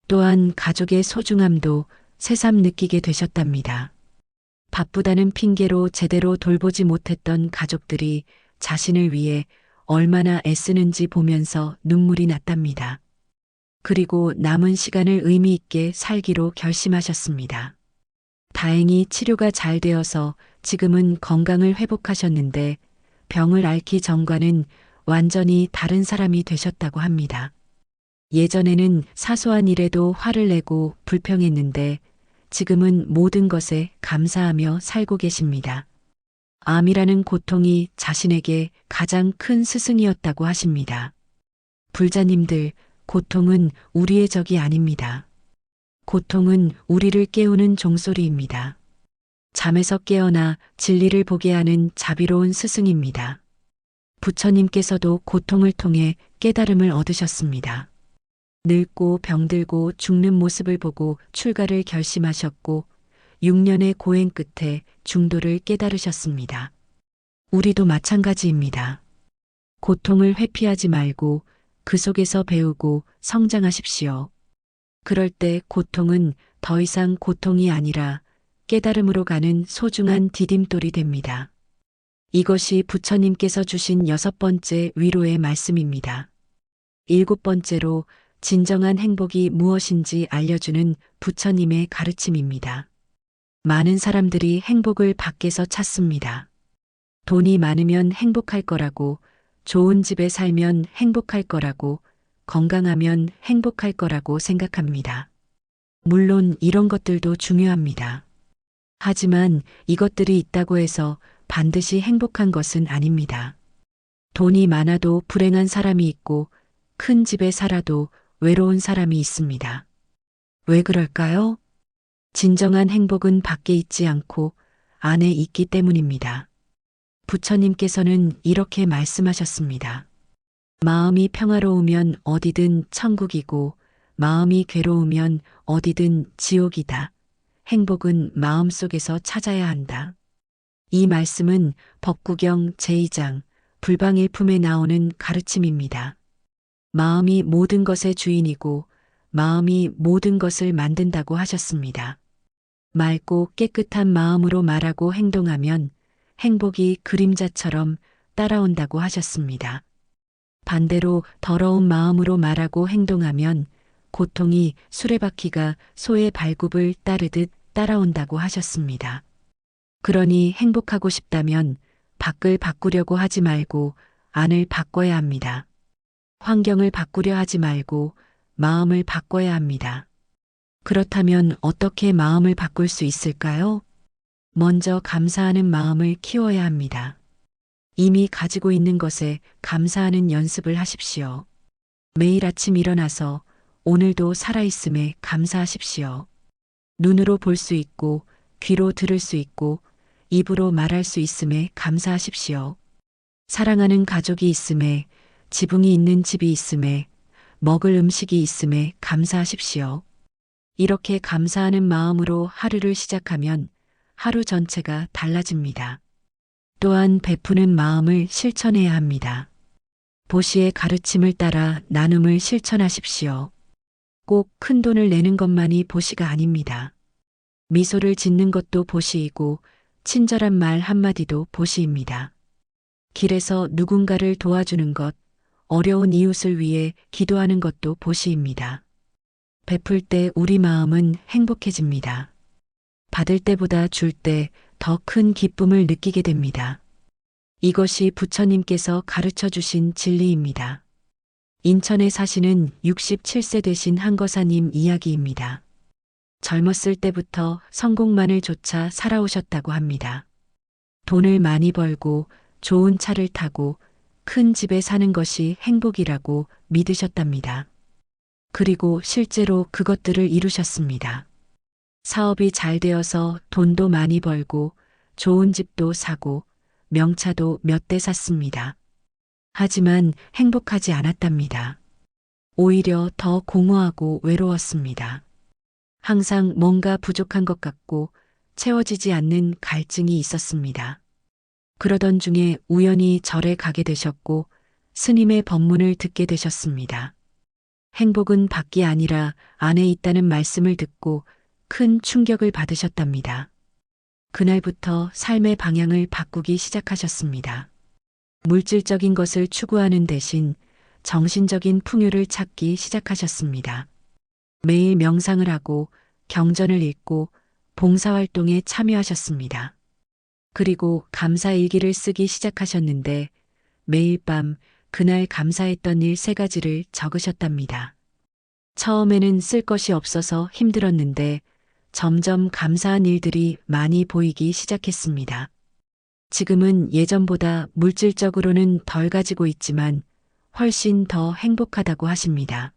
또한 가족의 소중함도 새삼 느끼게 되셨답니다. 바쁘다는 핑계로 제대로 돌보지 못했던 가족들이 자신을 위해 얼마나 애쓰는지 보면서 눈물이 났답니다. 그리고 남은 시간을 의미 있게 살기로 결심하셨습니다. 다행히 치료가 잘 되어서 지금은 건강을 회복하셨는데 병을 앓기 전과는 완전히 다른 사람이 되셨다고 합니다. 예전에는 사소한 일에도 화를 내고 불평했는데 지금은 모든 것에 감사하며 살고 계십니다. 암이라는 고통이 자신에게 가장 큰 스승이었다고 하십니다. 불자님들, 고통은 우리의 적이 아닙니다. 고통은 우리를 깨우는 종소리입니다. 잠에서 깨어나 진리를 보게 하는 자비로운 스승입니다. 부처님께서도 고통을 통해 깨달음을 얻으셨습니다. 늙고 병들고 죽는 모습을 보고 출가를 결심하셨고 6년의 고행 끝에 중도를 깨달으셨습니다. 우리도 마찬가지입니다. 고통을 회피하지 말고 그 속에서 배우고 성장하십시오. 그럴 때 고통은 더 이상 고통이 아니라 깨달음으로 가는 소중한 디딤돌이 됩니다. 이것이 부처님께서 주신 6번째 위로의 말씀입니다. 7번째로 진정한 행복이 무엇인지 알려주는 부처님의 가르침입니다. 많은 사람들이 행복을 밖에서 찾습니다. 돈이 많으면 행복할 거라고, 좋은 집에 살면 행복할 거라고, 건강하면 행복할 거라고 생각합니다. 물론 이런 것들도 중요합니다. 하지만 이것들이 있다고 해서 반드시 행복한 것은 아닙니다. 돈이 많아도 불행한 사람이 있고 큰 집에 살아도 외로운 사람이 있습니다. 왜 그럴까요? 진정한 행복은 밖에 있지 않고 안에 있기 때문입니다. 부처님께서는 이렇게 말씀하셨습니다. 마음이 평화로우면 어디든 천국이고 마음이 괴로우면 어디든 지옥이다. 행복은 마음속에서 찾아야 한다. 이 말씀은 법구경 제2장 불방일품에 나오는 가르침입니다. 마음이 모든 것의 주인이고 마음이 모든 것을 만든다고 하셨습니다. 맑고 깨끗한 마음으로 말하고 행동하면 행복이 그림자처럼 따라온다고 하셨습니다. 반대로 더러운 마음으로 말하고 행동하면 고통이 수레바퀴가 소의 발굽을 따르듯 따라온다고 하셨습니다. 그러니 행복하고 싶다면 밖을 바꾸려고 하지 말고 안을 바꿔야 합니다. 환경을 바꾸려 하지 말고 마음을 바꿔야 합니다. 그렇다면 어떻게 마음을 바꿀 수 있을까요? 먼저 감사하는 마음을 키워야 합니다. 이미 가지고 있는 것에 감사하는 연습을 하십시오. 매일 아침 일어나서 오늘도 살아있음에 감사하십시오. 눈으로 볼 수 있고 귀로 들을 수 있고 입으로 말할 수 있음에 감사하십시오. 사랑하는 가족이 있음에 지붕이 있는 집이 있음에 먹을 음식이 있음에 감사하십시오. 이렇게 감사하는 마음으로 하루를 시작하면 하루 전체가 달라집니다. 또한 베푸는 마음을 실천해야 합니다. 보시의 가르침을 따라 나눔을 실천하십시오. 꼭 큰 돈을 내는 것만이 보시가 아닙니다. 미소를 짓는 것도 보시이고 친절한 말 한마디도 보시입니다. 길에서 누군가를 도와주는 것, 어려운 이웃을 위해 기도하는 것도 보시입니다. 베풀 때 우리 마음은 행복해집니다. 받을 때보다 줄 때 더 큰 기쁨을 느끼게 됩니다. 이것이 부처님께서 가르쳐 주신 진리입니다. 인천에 사시는 67세 되신 한거사님 이야기입니다. 젊었을 때부터 성공만을 좇아 살아오셨다고 합니다. 돈을 많이 벌고 좋은 차를 타고 큰 집에 사는 것이 행복이라고 믿으셨답니다. 그리고 실제로 그것들을 이루셨습니다. 사업이 잘 되어서 돈도 많이 벌고 좋은 집도 사고 명차도 몇 대 샀습니다. 하지만 행복하지 않았답니다. 오히려 더 공허하고 외로웠습니다. 항상 뭔가 부족한 것 같고 채워지지 않는 갈증이 있었습니다. 그러던 중에 우연히 절에 가게 되셨고 스님의 법문을 듣게 되셨습니다. 행복은 밖이 아니라 안에 있다는 말씀을 듣고 큰 충격을 받으셨답니다. 그날부터 삶의 방향을 바꾸기 시작하셨습니다. 물질적인 것을 추구하는 대신 정신적인 풍요를 찾기 시작하셨습니다. 매일 명상을 하고 경전을 읽고 봉사활동에 참여하셨습니다. 그리고 감사일기를 쓰기 시작하셨는데 매일 밤 그날 감사했던 일 3가지를 적으셨답니다. 처음에는 쓸 것이 없어서 힘들었는데 점점 감사한 일들이 많이 보이기 시작했습니다. 지금은 예전보다 물질적으로는 덜 가지고 있지만 훨씬 더 행복하다고 하십니다.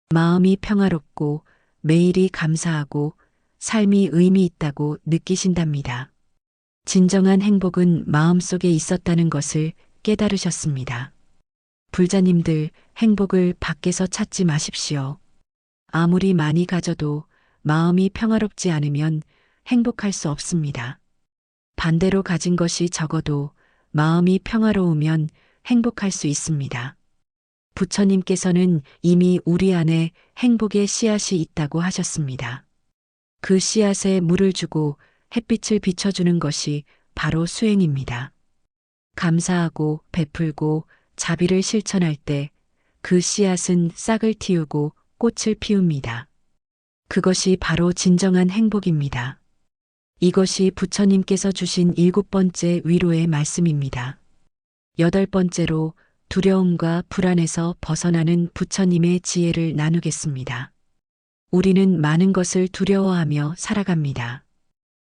마음이 평화롭고 매일이 감사하고 삶이 의미 있다고 느끼신답니다. 진정한 행복은 마음속에 있었다는 것을 깨달으셨습니다. 불자님들, 행복을 밖에서 찾지 마십시오. 아무리 많이 가져도 마음이 평화롭지 않으면 행복할 수 없습니다. 반대로 가진 것이 적어도 마음이 평화로우면 행복할 수 있습니다. 부처님께서는 이미 우리 안에 행복의 씨앗이 있다고 하셨습니다. 그 씨앗에 물을 주고 햇빛을 비춰주는 것이 바로 수행입니다. 감사하고 베풀고 자비를 실천할 때 그 씨앗은 싹을 틔우고 꽃을 피웁니다. 그것이 바로 진정한 행복입니다. 이것이 부처님께서 주신 7번째 위로의 말씀입니다. 8번째로 두려움과 불안에서 벗어나는 부처님의 지혜를 나누겠습니다. 우리는 많은 것을 두려워하며 살아갑니다.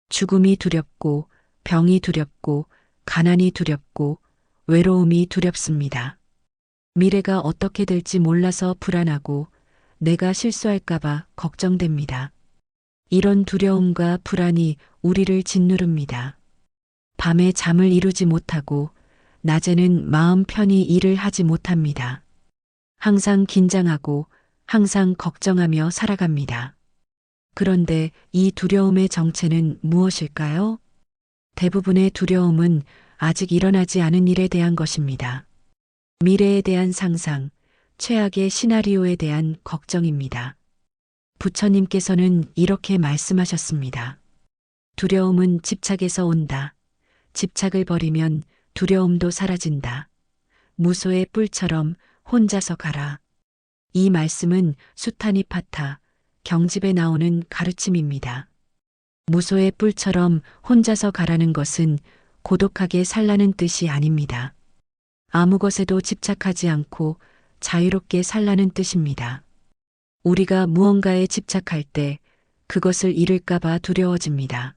죽음이 두렵고 병이 두렵고 가난이 두렵고 외로움이 두렵습니다. 미래가 어떻게 될지 몰라서 불안하고 내가 실수할까봐 걱정됩니다. 이런 두려움과 불안이 우리를 짓누릅니다. 밤에 잠을 이루지 못하고 낮에는 마음 편히 일을 하지 못합니다. 항상 긴장하고 항상 걱정하며 살아갑니다. 그런데 이 두려움의 정체는 무엇일까요? 대부분의 두려움은 아직 일어나지 않은 일에 대한 것입니다. 미래에 대한 상상, 최악의 시나리오에 대한 걱정입니다. 부처님께서는 이렇게 말씀하셨습니다. 두려움은 집착에서 온다. 집착을 버리면 두려움도 사라진다. 무소의 뿔처럼 혼자서 가라. 이 말씀은 수타니파타, 경집에 나오는 가르침입니다. 무소의 뿔처럼 혼자서 가라는 것은 고독하게 살라는 뜻이 아닙니다. 아무 것에도 집착하지 않고 자유롭게 살라는 뜻입니다. 우리가 무언가에 집착할 때 그것을 잃을까봐 두려워집니다.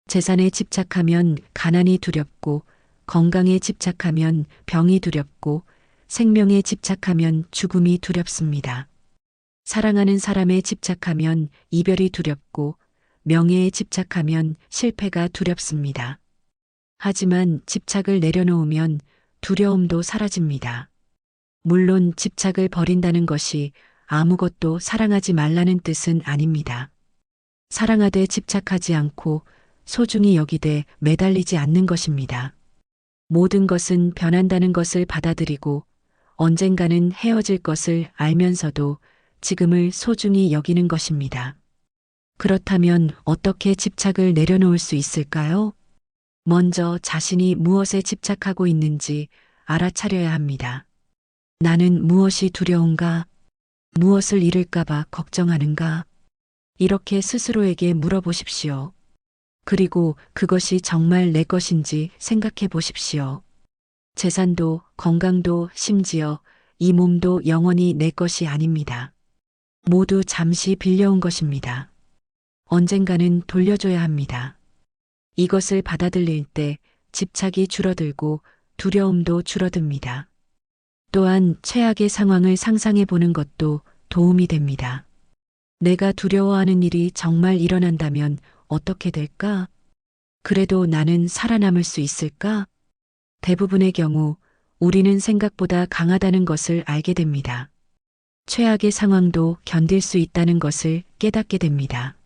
재산에 집착하면 가난이 두렵고, 건강에 집착하면 병이 두렵고, 생명에 집착하면 죽음이 두렵습니다. 사랑하는 사람에 집착하면 이별이 두렵고, 명예에 집착하면 실패가 두렵습니다. 하지만 집착을 내려놓으면 두려움도 사라집니다. 물론 집착을 버린다는 것이 아무것도 사랑하지 말라는 뜻은 아닙니다. 사랑하되 집착하지 않고 소중히 여기되 매달리지 않는 것입니다. 모든 것은 변한다는 것을 받아들이고 언젠가는 헤어질 것을 알면서도 지금을 소중히 여기는 것입니다. 그렇다면 어떻게 집착을 내려놓을 수 있을까요? 먼저 자신이 무엇에 집착하고 있는지 알아차려야 합니다. 나는 무엇이 두려운가? 무엇을 잃을까봐 걱정하는가? 이렇게 스스로에게 물어보십시오. 그리고 그것이 정말 내 것인지 생각해 보십시오. 재산도 건강도 심지어 이 몸도 영원히 내 것이 아닙니다. 모두 잠시 빌려온 것입니다. 언젠가는 돌려줘야 합니다. 이것을 받아들일 때 집착이 줄어들고 두려움도 줄어듭니다. 또한 최악의 상황을 상상해 보는 것도 도움이 됩니다. 내가 두려워하는 일이 정말 일어난다면 어떻게 될까? 그래도 나는 살아남을 수 있을까? 대부분의 경우 우리는 생각보다 강하다는 것을 알게 됩니다. 최악의 상황도 견딜 수 있다는 것을 깨닫게 됩니다.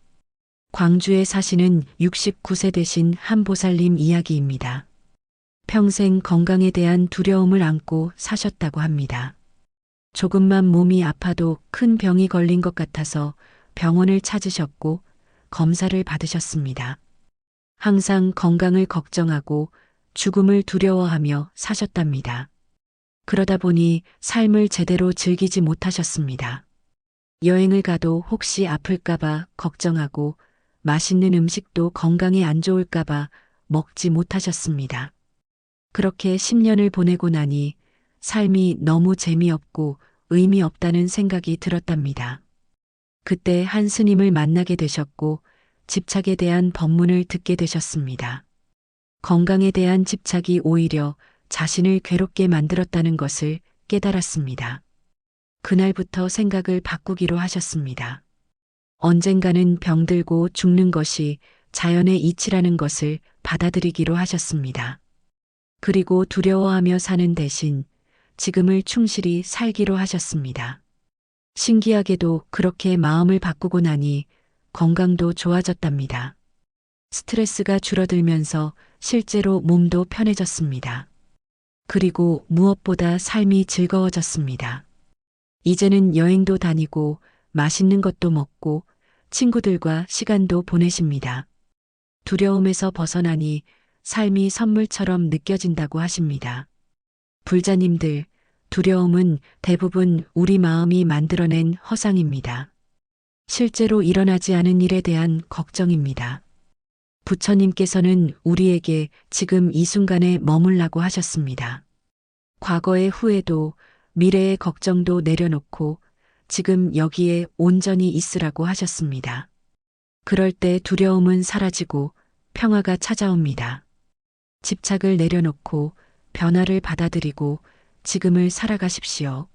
광주에 사시는 69세 되신 한 보살님 이야기입니다. 평생 건강에 대한 두려움을 안고 사셨다고 합니다. 조금만 몸이 아파도 큰 병이 걸린 것 같아서 병원을 찾으셨고 검사를 받으셨습니다. 항상 건강을 걱정하고 죽음을 두려워하며 사셨답니다. 그러다 보니 삶을 제대로 즐기지 못하셨습니다. 여행을 가도 혹시 아플까봐 걱정하고 맛있는 음식도 건강에 안 좋을까봐 먹지 못하셨습니다. 그렇게 10년을 보내고 나니 삶이 너무 재미없고 의미 없다는 생각이 들었답니다. 그때 한 스님을 만나게 되셨고 집착에 대한 법문을 듣게 되셨습니다. 건강에 대한 집착이 오히려 자신을 괴롭게 만들었다는 것을 깨달았습니다. 그날부터 생각을 바꾸기로 하셨습니다. 언젠가는 병들고 죽는 것이 자연의 이치라는 것을 받아들이기로 하셨습니다. 그리고 두려워하며 사는 대신 지금을 충실히 살기로 하셨습니다. 신기하게도 그렇게 마음을 바꾸고 나니 건강도 좋아졌답니다. 스트레스가 줄어들면서 실제로 몸도 편해졌습니다. 그리고 무엇보다 삶이 즐거워졌습니다. 이제는 여행도 다니고 맛있는 것도 먹고 친구들과 시간도 보내십니다. 두려움에서 벗어나니 삶이 선물처럼 느껴진다고 하십니다. 불자님들, 두려움은 대부분 우리 마음이 만들어낸 허상입니다. 실제로 일어나지 않은 일에 대한 걱정입니다. 부처님께서는 우리에게 지금 이 순간에 머물라고 하셨습니다. 과거의 후회도 미래의 걱정도 내려놓고 지금 여기에 온전히 있으라고 하셨습니다. 그럴 때 두려움은 사라지고 평화가 찾아옵니다. 집착을 내려놓고 변화를 받아들이고 지금을 살아가십시오.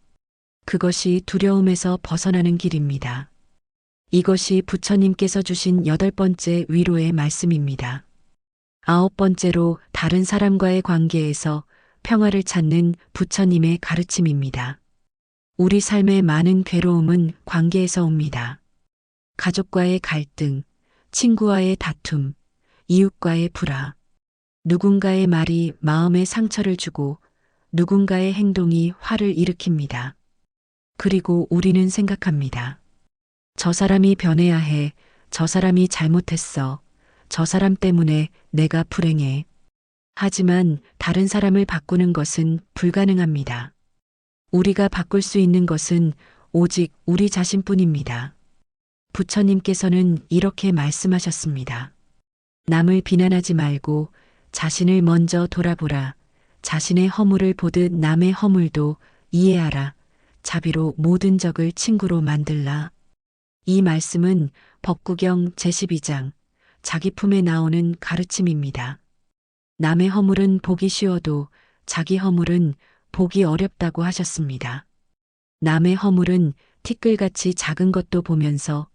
그것이 두려움에서 벗어나는 길입니다. 이것이 부처님께서 주신 8번째 위로의 말씀입니다. 9번째로 다른 사람과의 관계에서 평화를 찾는 부처님의 가르침입니다. 우리 삶의 많은 괴로움은 관계에서 옵니다. 가족과의 갈등, 친구와의 다툼, 이웃과의 불화. 누군가의 말이 마음에 상처를 주고 누군가의 행동이 화를 일으킵니다. 그리고 우리는 생각합니다. 저 사람이 변해야 해. 저 사람이 잘못했어. 저 사람 때문에 내가 불행해. 하지만 다른 사람을 바꾸는 것은 불가능합니다. 우리가 바꿀 수 있는 것은 오직 우리 자신뿐입니다. 부처님께서는 이렇게 말씀하셨습니다. 남을 비난하지 말고 자신을 먼저 돌아보라. 자신의 허물을 보듯 남의 허물도 이해하라. 자비로 모든 적을 친구로 만들라. 이 말씀은 법구경 제12장 자기 품에 나오는 가르침입니다. 남의 허물은 보기 쉬워도 자기 허물은 보기 어렵다고 하셨습니다. 남의 허물은 티끌같이 작은 것도 보면서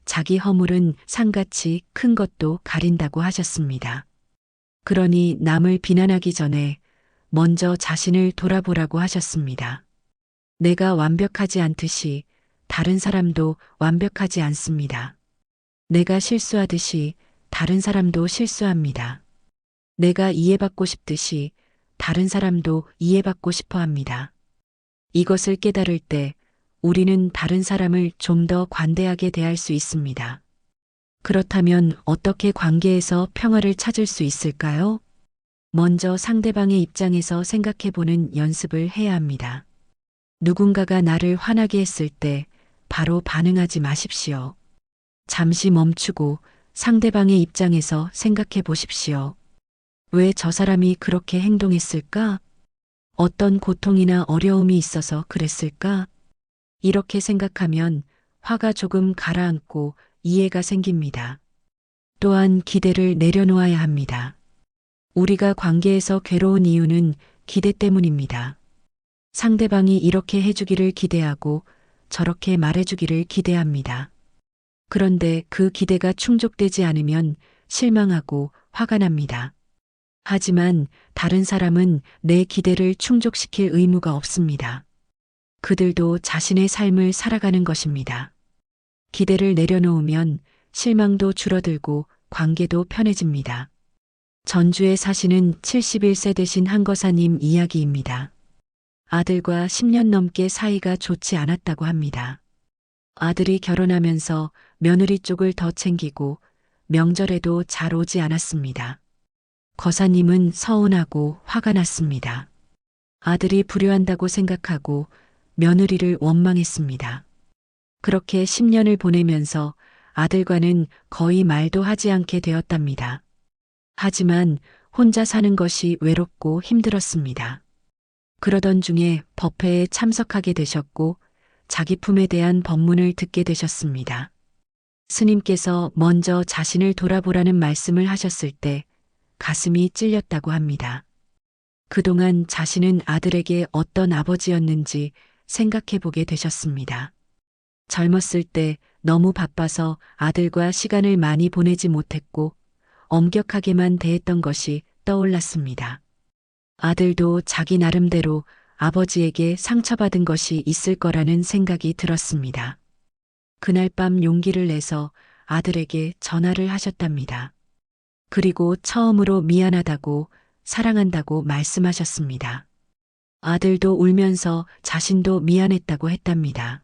자기 허물은 산같이 큰 것도 가린다고 하셨습니다. 그러니 남을 비난하기 전에 먼저 자신을 돌아보라고 하셨습니다. 내가 완벽하지 않듯이 다른 사람도 완벽하지 않습니다. 내가 실수하듯이 다른 사람도 실수합니다. 내가 이해받고 싶듯이 다른 사람도 이해받고 싶어 합니다. 이것을 깨달을 때 우리는 다른 사람을 좀 더 관대하게 대할 수 있습니다. 그렇다면 어떻게 관계에서 평화를 찾을 수 있을까요? 먼저 상대방의 입장에서 생각해보는 연습을 해야 합니다. 누군가가 나를 화나게 했을 때 바로 반응하지 마십시오. 잠시 멈추고 상대방의 입장에서 생각해 보십시오. 왜 저 사람이 그렇게 행동했을까? 어떤 고통이나 어려움이 있어서 그랬을까? 이렇게 생각하면 화가 조금 가라앉고 이해가 생깁니다. 또한 기대를 내려놓아야 합니다. 우리가 관계에서 괴로운 이유는 기대 때문입니다. 상대방이 이렇게 해주기를 기대하고 저렇게 말해주기를 기대합니다. 그런데 그 기대가 충족되지 않으면 실망하고 화가 납니다. 하지만 다른 사람은 내 기대를 충족시킬 의무가 없습니다. 그들도 자신의 삶을 살아가는 것입니다. 기대를 내려놓으면 실망도 줄어들고 관계도 편해집니다. 전주에 사시는 71세 되신 한거사님 이야기입니다. 아들과 10년 넘게 사이가 좋지 않았다고 합니다. 아들이 결혼하면서 며느리 쪽을 더 챙기고 명절에도 잘 오지 않았습니다. 거사님은 서운하고 화가 났습니다. 아들이 불효한다고 생각하고 며느리를 원망했습니다. 그렇게 10년을 보내면서 아들과는 거의 말도 하지 않게 되었답니다. 하지만 혼자 사는 것이 외롭고 힘들었습니다. 그러던 중에 법회에 참석하게 되셨고 자기 품에 대한 법문을 듣게 되셨습니다. 스님께서 먼저 자신을 돌아보라는 말씀을 하셨을 때 가슴이 찔렸다고 합니다. 그동안 자신은 아들에게 어떤 아버지였는지 생각해 보게 되셨습니다. 젊었을 때 너무 바빠서 아들과 시간을 많이 보내지 못했고 엄격하게만 대했던 것이 떠올랐습니다. 아들도 자기 나름대로 아버지에게 상처받은 것이 있을 거라는 생각이 들었습니다. 그날 밤 용기를 내서 아들에게 전화를 하셨답니다. 그리고 처음으로 미안하다고 사랑한다고 말씀하셨습니다. 아들도 울면서 자신도 미안했다고 했답니다.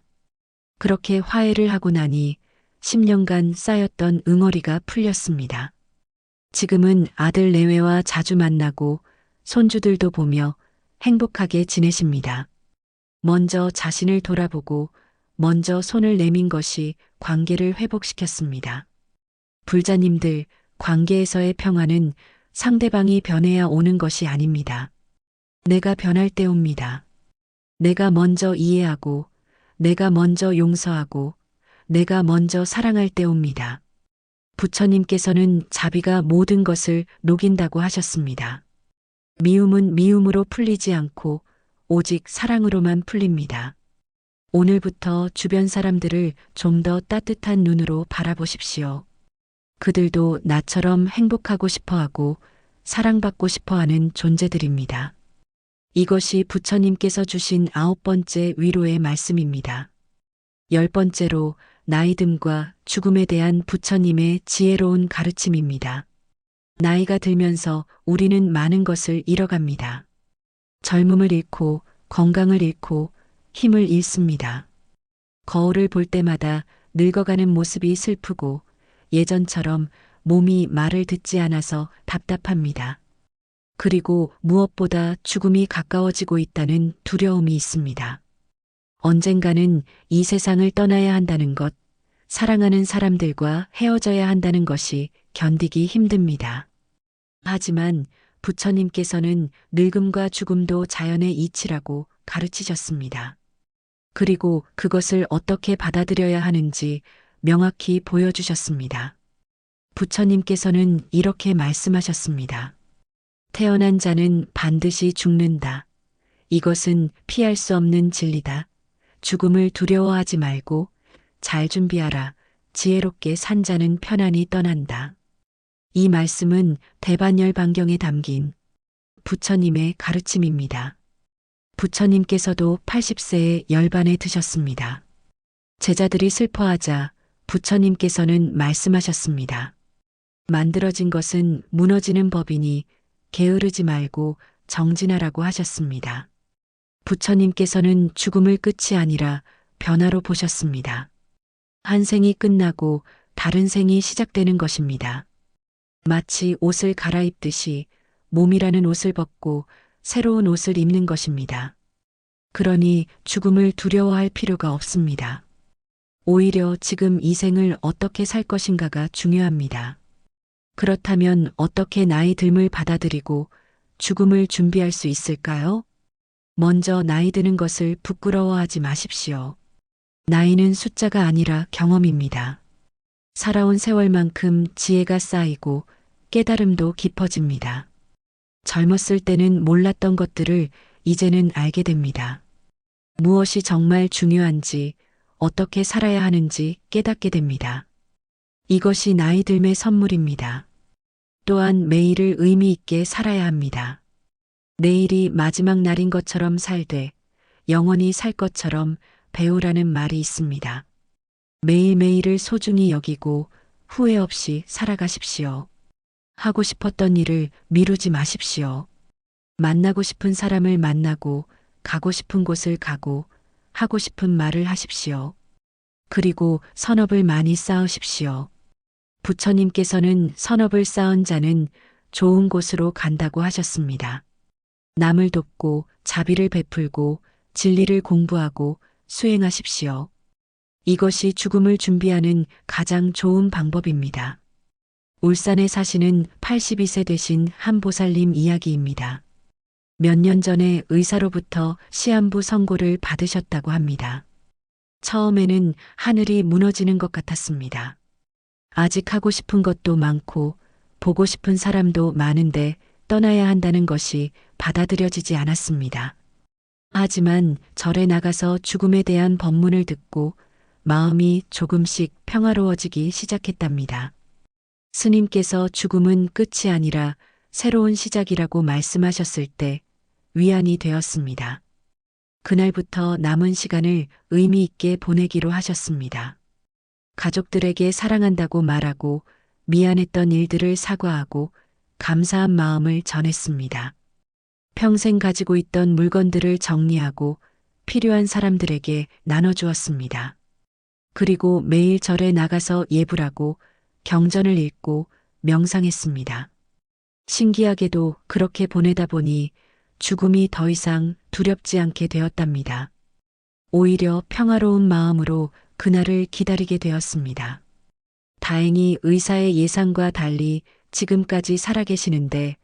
그렇게 화해를 하고 나니 10년간 쌓였던 응어리가 풀렸습니다. 지금은 아들 내외와 자주 만나고 손주들도 보며 행복하게 지내십니다. 먼저 자신을 돌아보고 먼저 손을 내민 것이 관계를 회복시켰습니다. 불자님들, 관계에서의 평화는 상대방이 변해야 오는 것이 아닙니다. 내가 변할 때 옵니다. 내가 먼저 이해하고, 내가 먼저 용서하고, 내가 먼저 사랑할 때 옵니다. 부처님께서는 자비가 모든 것을 녹인다고 하셨습니다. 미움은 미움으로 풀리지 않고 오직 사랑으로만 풀립니다. 오늘부터 주변 사람들을 좀 더 따뜻한 눈으로 바라보십시오. 그들도 나처럼 행복하고 싶어하고 사랑받고 싶어하는 존재들입니다. 이것이 부처님께서 주신 9번째 위로의 말씀입니다. 10번째로 나이듦과 죽음에 대한 부처님의 지혜로운 가르침입니다. 나이가 들면서 우리는 많은 것을 잃어갑니다. 젊음을 잃고 건강을 잃고 힘을 잃습니다. 거울을 볼 때마다 늙어가는 모습이 슬프고 예전처럼 몸이 말을 듣지 않아서 답답합니다. 그리고 무엇보다 죽음이 가까워지고 있다는 두려움이 있습니다. 언젠가는 이 세상을 떠나야 한다는 것, 사랑하는 사람들과 헤어져야 한다는 것이 견디기 힘듭니다. 하지만 부처님께서는 늙음과 죽음도 자연의 이치라고 가르치셨습니다. 그리고 그것을 어떻게 받아들여야 하는지 명확히 보여주셨습니다. 부처님께서는 이렇게 말씀하셨습니다. 태어난 자는 반드시 죽는다. 이것은 피할 수 없는 진리다. 죽음을 두려워하지 말고 잘 준비하라. 지혜롭게 산 자는 편안히 떠난다. 이 말씀은 대반열반경에 담긴 부처님의 가르침입니다. 부처님께서도 80세에 열반에 드셨습니다. 제자들이 슬퍼하자 부처님께서는 말씀하셨습니다. 만들어진 것은 무너지는 법이니 게으르지 말고 정진하라고 하셨습니다. 부처님께서는 죽음을 끝이 아니라 변화로 보셨습니다. 한 생이 끝나고 다른 생이 시작되는 것입니다. 마치 옷을 갈아입듯이 몸이라는 옷을 벗고 새로운 옷을 입는 것입니다. 그러니 죽음을 두려워할 필요가 없습니다. 오히려 지금 이 생을 어떻게 살 것인가가 중요합니다. 그렇다면 어떻게 나이 듦을 받아들이고 죽음을 준비할 수 있을까요? 먼저 나이 드는 것을 부끄러워하지 마십시오. 나이는 숫자가 아니라 경험입니다. 살아온 세월만큼 지혜가 쌓이고 깨달음도 깊어집니다. 젊었을 때는 몰랐던 것들을 이제는 알게 됩니다. 무엇이 정말 중요한지, 어떻게 살아야 하는지 깨닫게 됩니다. 이것이 나이 듦의 선물입니다. 또한 매일을 의미 있게 살아야 합니다. 내일이 마지막 날인 것처럼 살되 영원히 살 것처럼 배우라는 말이 있습니다. 매일매일을 소중히 여기고 후회 없이 살아가십시오. 하고 싶었던 일을 미루지 마십시오. 만나고 싶은 사람을 만나고 가고 싶은 곳을 가고 하고 싶은 말을 하십시오. 그리고 선업을 많이 쌓으십시오. 부처님께서는 선업을 쌓은 자는 좋은 곳으로 간다고 하셨습니다. 남을 돕고 자비를 베풀고 진리를 공부하고 수행하십시오. 이것이 죽음을 준비하는 가장 좋은 방법입니다. 울산에 사시는 82세 되신 한 보살님 이야기입니다. 몇 년 전에 의사로부터 시한부 선고를 받으셨다고 합니다. 처음에는 하늘이 무너지는 것 같았습니다. 아직 하고 싶은 것도 많고 보고 싶은 사람도 많은데 떠나야 한다는 것이 받아들여지지 않았습니다. 하지만 절에 나가서 죽음에 대한 법문을 듣고 마음이 조금씩 평화로워지기 시작했답니다. 스님께서 죽음은 끝이 아니라 새로운 시작이라고 말씀하셨을 때 위안이 되었습니다. 그날부터 남은 시간을 의미 있게 보내기로 하셨습니다. 가족들에게 사랑한다고 말하고 미안했던 일들을 사과하고 감사한 마음을 전했습니다. 평생 가지고 있던 물건들을 정리하고 필요한 사람들에게 나눠주었습니다. 그리고 매일 절에 나가서 예불하고 경전을 읽고 명상했습니다. 신기하게도 그렇게 보내다 보니 죽음이 더 이상 두렵지 않게 되었답니다. 오히려 평화로운 마음으로 그날을 기다리게 되었습니다. 다행히 의사의 예상과 달리 지금까지 살아계시는데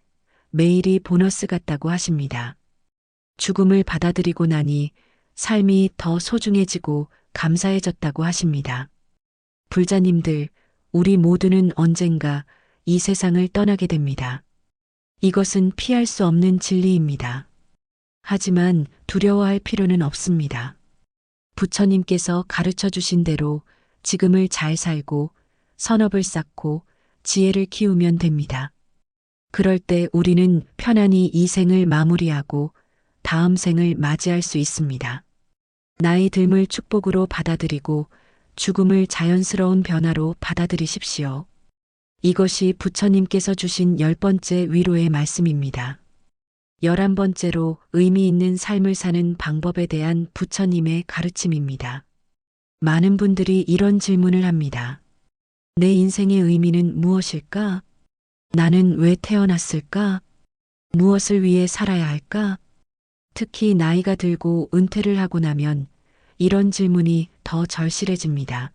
매일이 보너스 같다고 하십니다. 죽음을 받아들이고 나니 삶이 더 소중해지고 감사해졌다고 하십니다. 불자님들, 우리 모두는 언젠가 이 세상을 떠나게 됩니다. 이것은 피할 수 없는 진리입니다. 하지만 두려워할 필요는 없습니다. 부처님께서 가르쳐 주신 대로 지금을 잘 살고 선업을 쌓고 지혜를 키우면 됩니다. 그럴 때 우리는 편안히 이 생을 마무리하고 다음 생을 맞이할 수 있습니다. 나이 듦을 축복으로 받아들이고 죽음을 자연스러운 변화로 받아들이십시오. 이것이 부처님께서 주신 10번째 위로의 말씀입니다. 11번째로 의미 있는 삶을 사는 방법에 대한 부처님의 가르침입니다. 많은 분들이 이런 질문을 합니다. 내 인생의 의미는 무엇일까? 나는 왜 태어났을까? 무엇을 위해 살아야 할까? 특히 나이가 들고 은퇴를 하고 나면 이런 질문이 더 절실해집니다.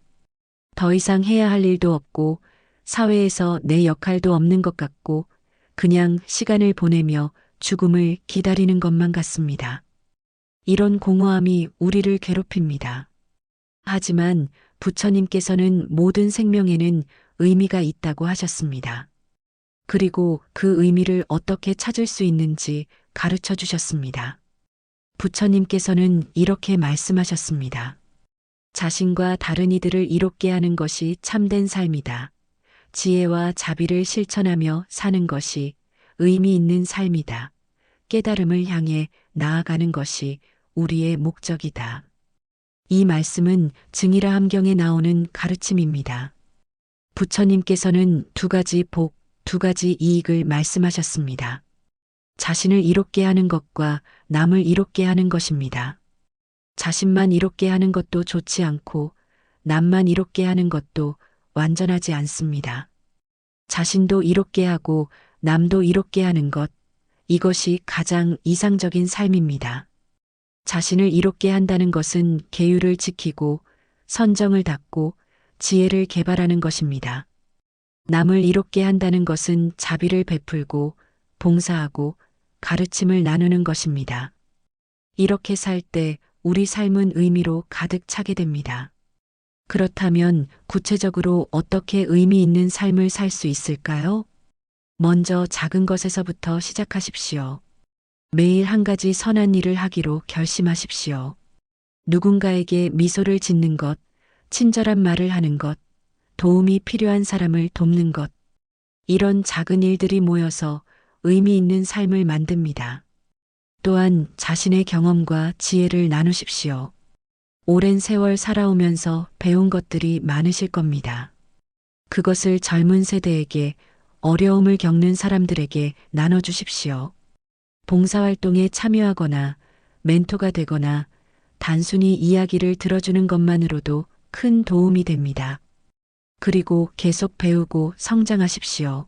더 이상 해야 할 일도 없고 사회에서 내 역할도 없는 것 같고 그냥 시간을 보내며 죽음을 기다리는 것만 같습니다. 이런 공허함이 우리를 괴롭힙니다. 하지만 부처님께서는 모든 생명에는 의미가 있다고 하셨습니다. 그리고 그 의미를 어떻게 찾을 수 있는지 가르쳐 주셨습니다. 부처님께서는 이렇게 말씀하셨습니다. 자신과 다른 이들을 이롭게 하는 것이 참된 삶이다. 지혜와 자비를 실천하며 사는 것이 의미 있는 삶이다. 깨달음을 향해 나아가는 것이 우리의 목적이다. 이 말씀은 증이라 함경에 나오는 가르침입니다. 부처님께서는 두 가지 복, 두 가지 이익을 말씀하셨습니다. 자신을 이롭게 하는 것과 남을 이롭게 하는 것입니다. 자신만 이롭게 하는 것도 좋지 않고 남만 이롭게 하는 것도 완전하지 않습니다. 자신도 이롭게 하고 남도 이롭게 하는 것, 이것이 가장 이상적인 삶입니다. 자신을 이롭게 한다는 것은 계율을 지키고 선정을 닦고 지혜를 개발하는 것입니다. 남을 이롭게 한다는 것은 자비를 베풀고 봉사하고 가르침을 나누는 것입니다. 이렇게 살 때 우리 삶은 의미로 가득 차게 됩니다. 그렇다면 구체적으로 어떻게 의미 있는 삶을 살 수 있을까요? 먼저 작은 것에서부터 시작하십시오. 매일 한 가지 선한 일을 하기로 결심하십시오. 누군가에게 미소를 짓는 것, 친절한 말을 하는 것, 도움이 필요한 사람을 돕는 것, 이런 작은 일들이 모여서 의미 있는 삶을 만듭니다. 또한 자신의 경험과 지혜를 나누십시오. 오랜 세월 살아오면서 배운 것들이 많으실 겁니다. 그것을 젊은 세대에게, 어려움을 겪는 사람들에게 나눠주십시오. 봉사활동에 참여하거나 멘토가 되거나 단순히 이야기를 들어주는 것만으로도 큰 도움이 됩니다. 그리고 계속 배우고 성장하십시오.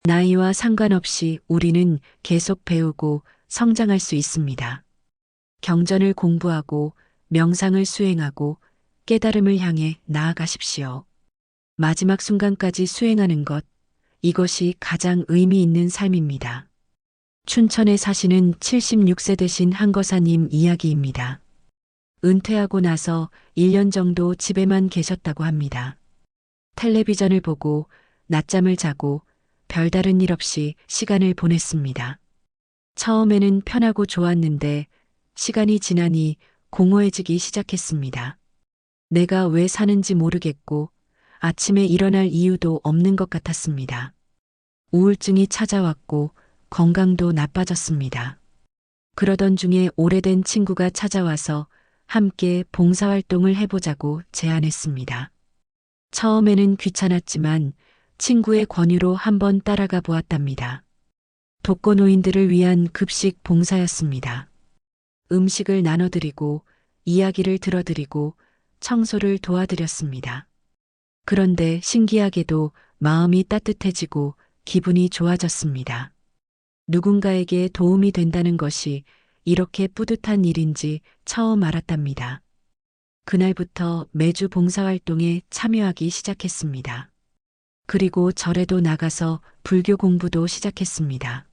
나이와 상관없이 우리는 계속 배우고 성장할 수 있습니다. 경전을 공부하고 명상을 수행하고 깨달음을 향해 나아가십시오. 마지막 순간까지 수행하는 것, 이것이 가장 의미 있는 삶입니다. 춘천에 사시는 76세 되신 한거사님 이야기입니다. 은퇴하고 나서 1년 정도 집에만 계셨다고 합니다. 텔레비전을 보고 낮잠을 자고 별다른 일 없이 시간을 보냈습니다. 처음에는 편하고 좋았는데 시간이 지나니 공허해지기 시작했습니다. 내가 왜 사는지 모르겠고 아침에 일어날 이유도 없는 것 같았습니다. 우울증이 찾아왔고 건강도 나빠졌습니다. 그러던 중에 오래된 친구가 찾아와서 함께 봉사활동을 해보자고 제안했습니다. 처음에는 귀찮았지만 친구의 권유로 한번 따라가 보았답니다. 독거노인들을 위한 급식 봉사였습니다. 음식을 나눠드리고 이야기를 들어드리고 청소를 도와드렸습니다. 그런데 신기하게도 마음이 따뜻해지고 기분이 좋아졌습니다. 누군가에게 도움이 된다는 것이 이렇게 뿌듯한 일인지 처음 알았답니다. 그날부터 매주 봉사활동에 참여하기 시작했습니다. 그리고 절에도 나가서 불교 공부도 시작했습니다.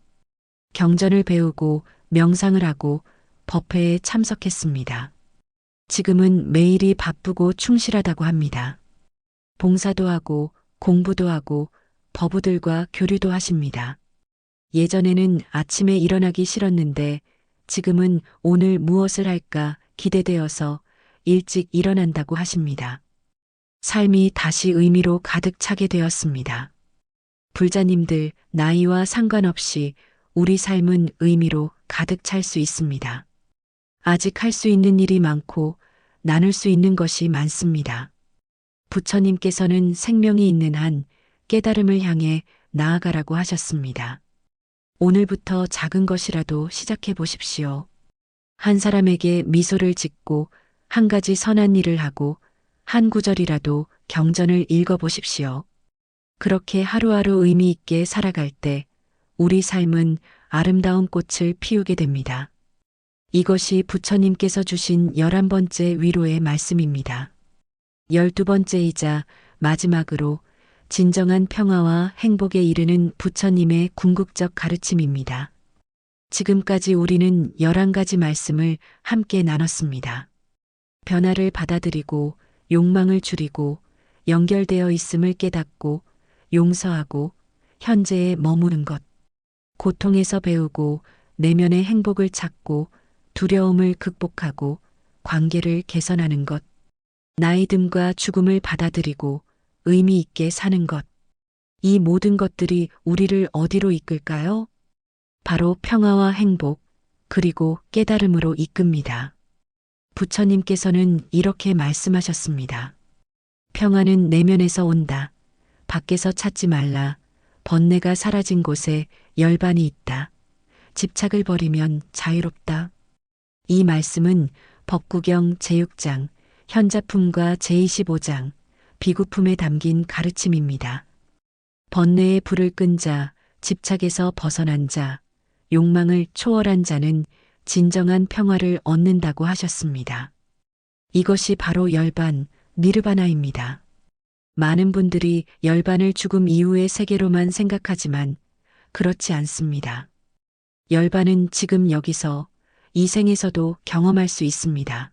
경전을 배우고 명상을 하고 법회에 참석했습니다. 지금은 매일이 바쁘고 충실하다고 합니다. 봉사도 하고 공부도 하고 법우들과 교류도 하십니다. 예전에는 아침에 일어나기 싫었는데 지금은 오늘 무엇을 할까 기대되어서 일찍 일어난다고 하십니다. 삶이 다시 의미로 가득 차게 되었습니다. 불자님들, 나이와 상관없이 우리 삶은 의미로 가득 찰 수 있습니다. 아직 할 수 있는 일이 많고 나눌 수 있는 것이 많습니다. 부처님께서는 생명이 있는 한 깨달음을 향해 나아가라고 하셨습니다. 오늘부터 작은 것이라도 시작해 보십시오. 한 사람에게 미소를 짓고 한 가지 선한 일을 하고 한 구절이라도 경전을 읽어 보십시오. 그렇게 하루하루 의미 있게 살아갈 때 우리 삶은 아름다운 꽃을 피우게 됩니다. 이것이 부처님께서 주신 11번째 위로의 말씀입니다. 12번째이자 마지막으로 진정한 평화와 행복에 이르는 부처님의 궁극적 가르침입니다. 지금까지 우리는 11가지 말씀을 함께 나눴습니다. 변화를 받아들이고 욕망을 줄이고 연결되어 있음을 깨닫고 용서하고 현재에 머무는 것, 고통에서 배우고 내면의 행복을 찾고 두려움을 극복하고 관계를 개선하는 것, 나의 듦과 죽음을 받아들이고 의미 있게 사는 것. 이 모든 것들이 우리를 어디로 이끌까요? 바로 평화와 행복, 그리고 깨달음으로 이끕니다. 부처님께서는 이렇게 말씀하셨습니다. 평화는 내면에서 온다. 밖에서 찾지 말라. 번뇌가 사라진 곳에 열반이 있다. 집착을 버리면 자유롭다. 이 말씀은 법구경 제6장, 현자품과 제25장, 비구품에 담긴 가르침입니다. 번뇌의 불을 끈 자, 집착에서 벗어난 자, 욕망을 초월한 자는 진정한 평화를 얻는다고 하셨습니다. 이것이 바로 열반, 니르바나입니다. 많은 분들이 열반을 죽음 이후의 세계로만 생각하지만 그렇지 않습니다. 열반은 지금 여기서 이 생에서도 경험할 수 있습니다.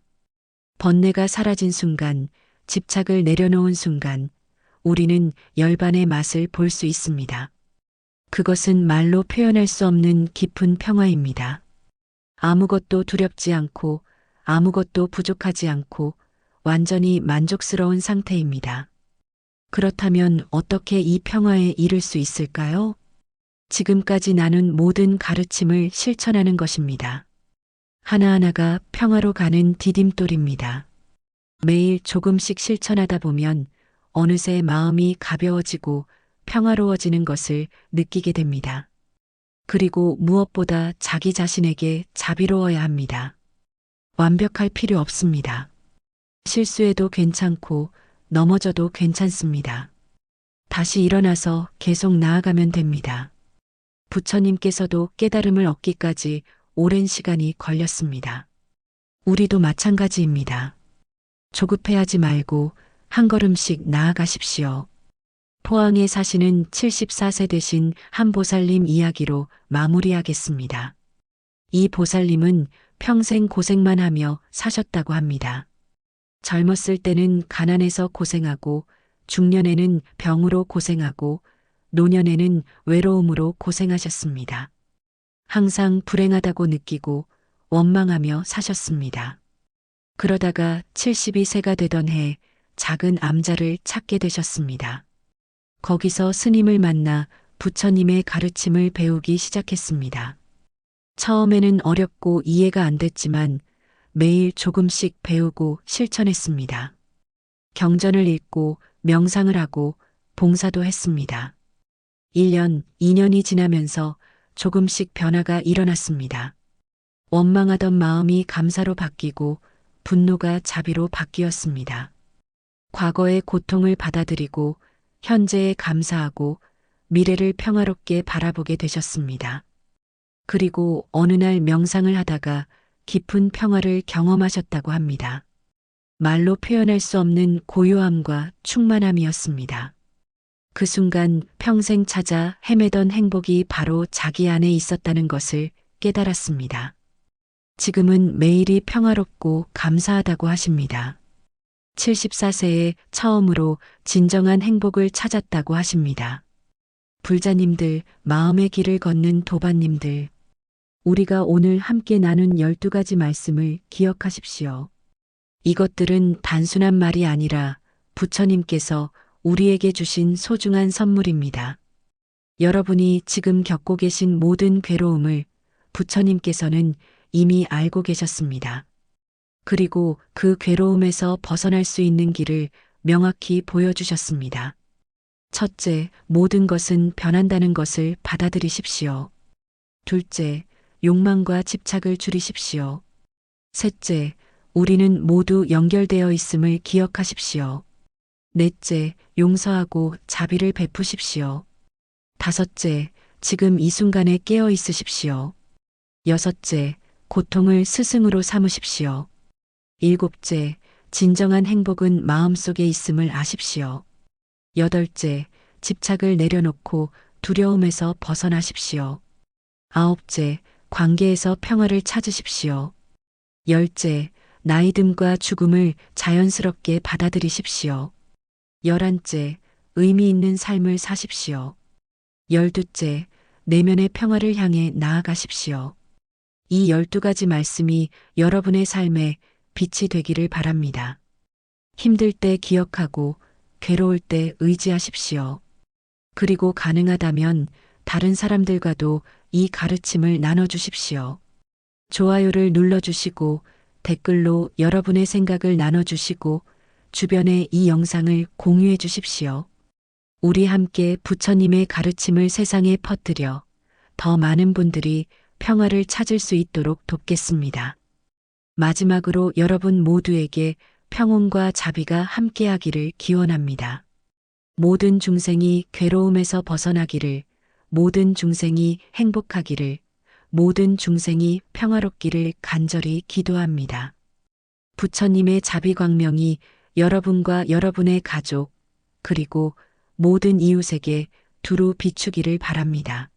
번뇌가 사라진 순간, 집착을 내려놓은 순간, 우리는 열반의 맛을 볼 수 있습니다. 그것은 말로 표현할 수 없는 깊은 평화입니다. 아무것도 두렵지 않고, 아무것도 부족하지 않고, 완전히 만족스러운 상태입니다. 그렇다면 어떻게 이 평화에 이를 수 있을까요? 지금까지 나눈 모든 가르침을 실천하는 것입니다. 하나하나가 평화로 가는 디딤돌입니다. 매일 조금씩 실천하다 보면 어느새 마음이 가벼워지고 평화로워지는 것을 느끼게 됩니다. 그리고 무엇보다 자기 자신에게 자비로워야 합니다. 완벽할 필요 없습니다. 실수해도 괜찮고 넘어져도 괜찮습니다. 다시 일어나서 계속 나아가면 됩니다. 부처님께서도 깨달음을 얻기까지 오랜 시간이 걸렸습니다. 우리도 마찬가지입니다. 조급해하지 말고 한 걸음씩 나아가십시오. 포항에 사시는 74세 되신 한 보살님 이야기로 마무리하겠습니다. 이 보살님은 평생 고생만 하며 사셨다고 합니다. 젊었을 때는 가난해서 고생하고 중년에는 병으로 고생하고 노년에는 외로움으로 고생하셨습니다. 항상 불행하다고 느끼고 원망하며 사셨습니다. 그러다가 72세가 되던 해 작은 암자를 찾게 되셨습니다. 거기서 스님을 만나 부처님의 가르침을 배우기 시작했습니다. 처음에는 어렵고 이해가 안 됐지만 매일 조금씩 배우고 실천했습니다. 경전을 읽고 명상을 하고 봉사도 했습니다. 1년, 2년이 지나면서 조금씩 변화가 일어났습니다. 원망하던 마음이 감사로 바뀌고 분노가 자비로 바뀌었습니다. 과거의 고통을 받아들이고 현재에 감사하고 미래를 평화롭게 바라보게 되셨습니다. 그리고 어느 날 명상을 하다가 깊은 평화를 경험하셨다고 합니다. 말로 표현할 수 없는 고요함과 충만함이었습니다. 그 순간 평생 찾아 헤매던 행복이 바로 자기 안에 있었다는 것을 깨달았습니다. 지금은 매일이 평화롭고 감사하다고 하십니다. 74세에 처음으로 진정한 행복을 찾았다고 하십니다. 불자님들, 마음의 길을 걷는 도반님들, 우리가 오늘 함께 나눈 12가지 말씀을 기억하십시오. 이것들은 단순한 말이 아니라 부처님께서 우리에게 주신 소중한 선물입니다. 여러분이 지금 겪고 계신 모든 괴로움을 부처님께서는 이미 알고 계셨습니다. 그리고 그 괴로움에서 벗어날 수 있는 길을 명확히 보여주셨습니다. 첫째, 모든 것은 변한다는 것을 받아들이십시오. 둘째, 욕망과 집착을 줄이십시오. 셋째, 우리는 모두 연결되어 있음을 기억하십시오. 넷째, 용서하고 자비를 베푸십시오. 다섯째, 지금 이 순간에 깨어 있으십시오. 여섯째, 고통을 스승으로 삼으십시오. 일곱째, 진정한 행복은 마음속에 있음을 아십시오. 여덟째, 집착을 내려놓고 두려움에서 벗어나십시오. 아홉째, 관계에서 평화를 찾으십시오. 열째, 나이듦과 죽음을 자연스럽게 받아들이십시오. 열한째, 의미 있는 삶을 사십시오. 열두째, 내면의 평화를 향해 나아가십시오. 이 12가지 말씀이 여러분의 삶에 빛이 되기를 바랍니다. 힘들 때 기억하고 괴로울 때 의지하십시오. 그리고 가능하다면 다른 사람들과도 이 가르침을 나눠주십시오. 좋아요를 눌러주시고 댓글로 여러분의 생각을 나눠주시고 주변에 이 영상을 공유해 주십시오. 우리 함께 부처님의 가르침을 세상에 퍼뜨려 더 많은 분들이 평화를 찾을 수 있도록 돕겠습니다. 마지막으로 여러분 모두에게 평온과 자비가 함께하기를 기원합니다. 모든 중생이 괴로움에서 벗어나기를, 모든 중생이 행복하기를, 모든 중생이 평화롭기를 간절히 기도합니다. 부처님의 자비광명이 여러분과 여러분의 가족, 그리고 모든 이웃에게 두루 비추기를 바랍니다.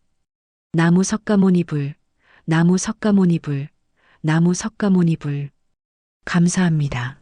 나무 석가모니불, 나무 석가모니불, 나무 석가모니불. 감사합니다.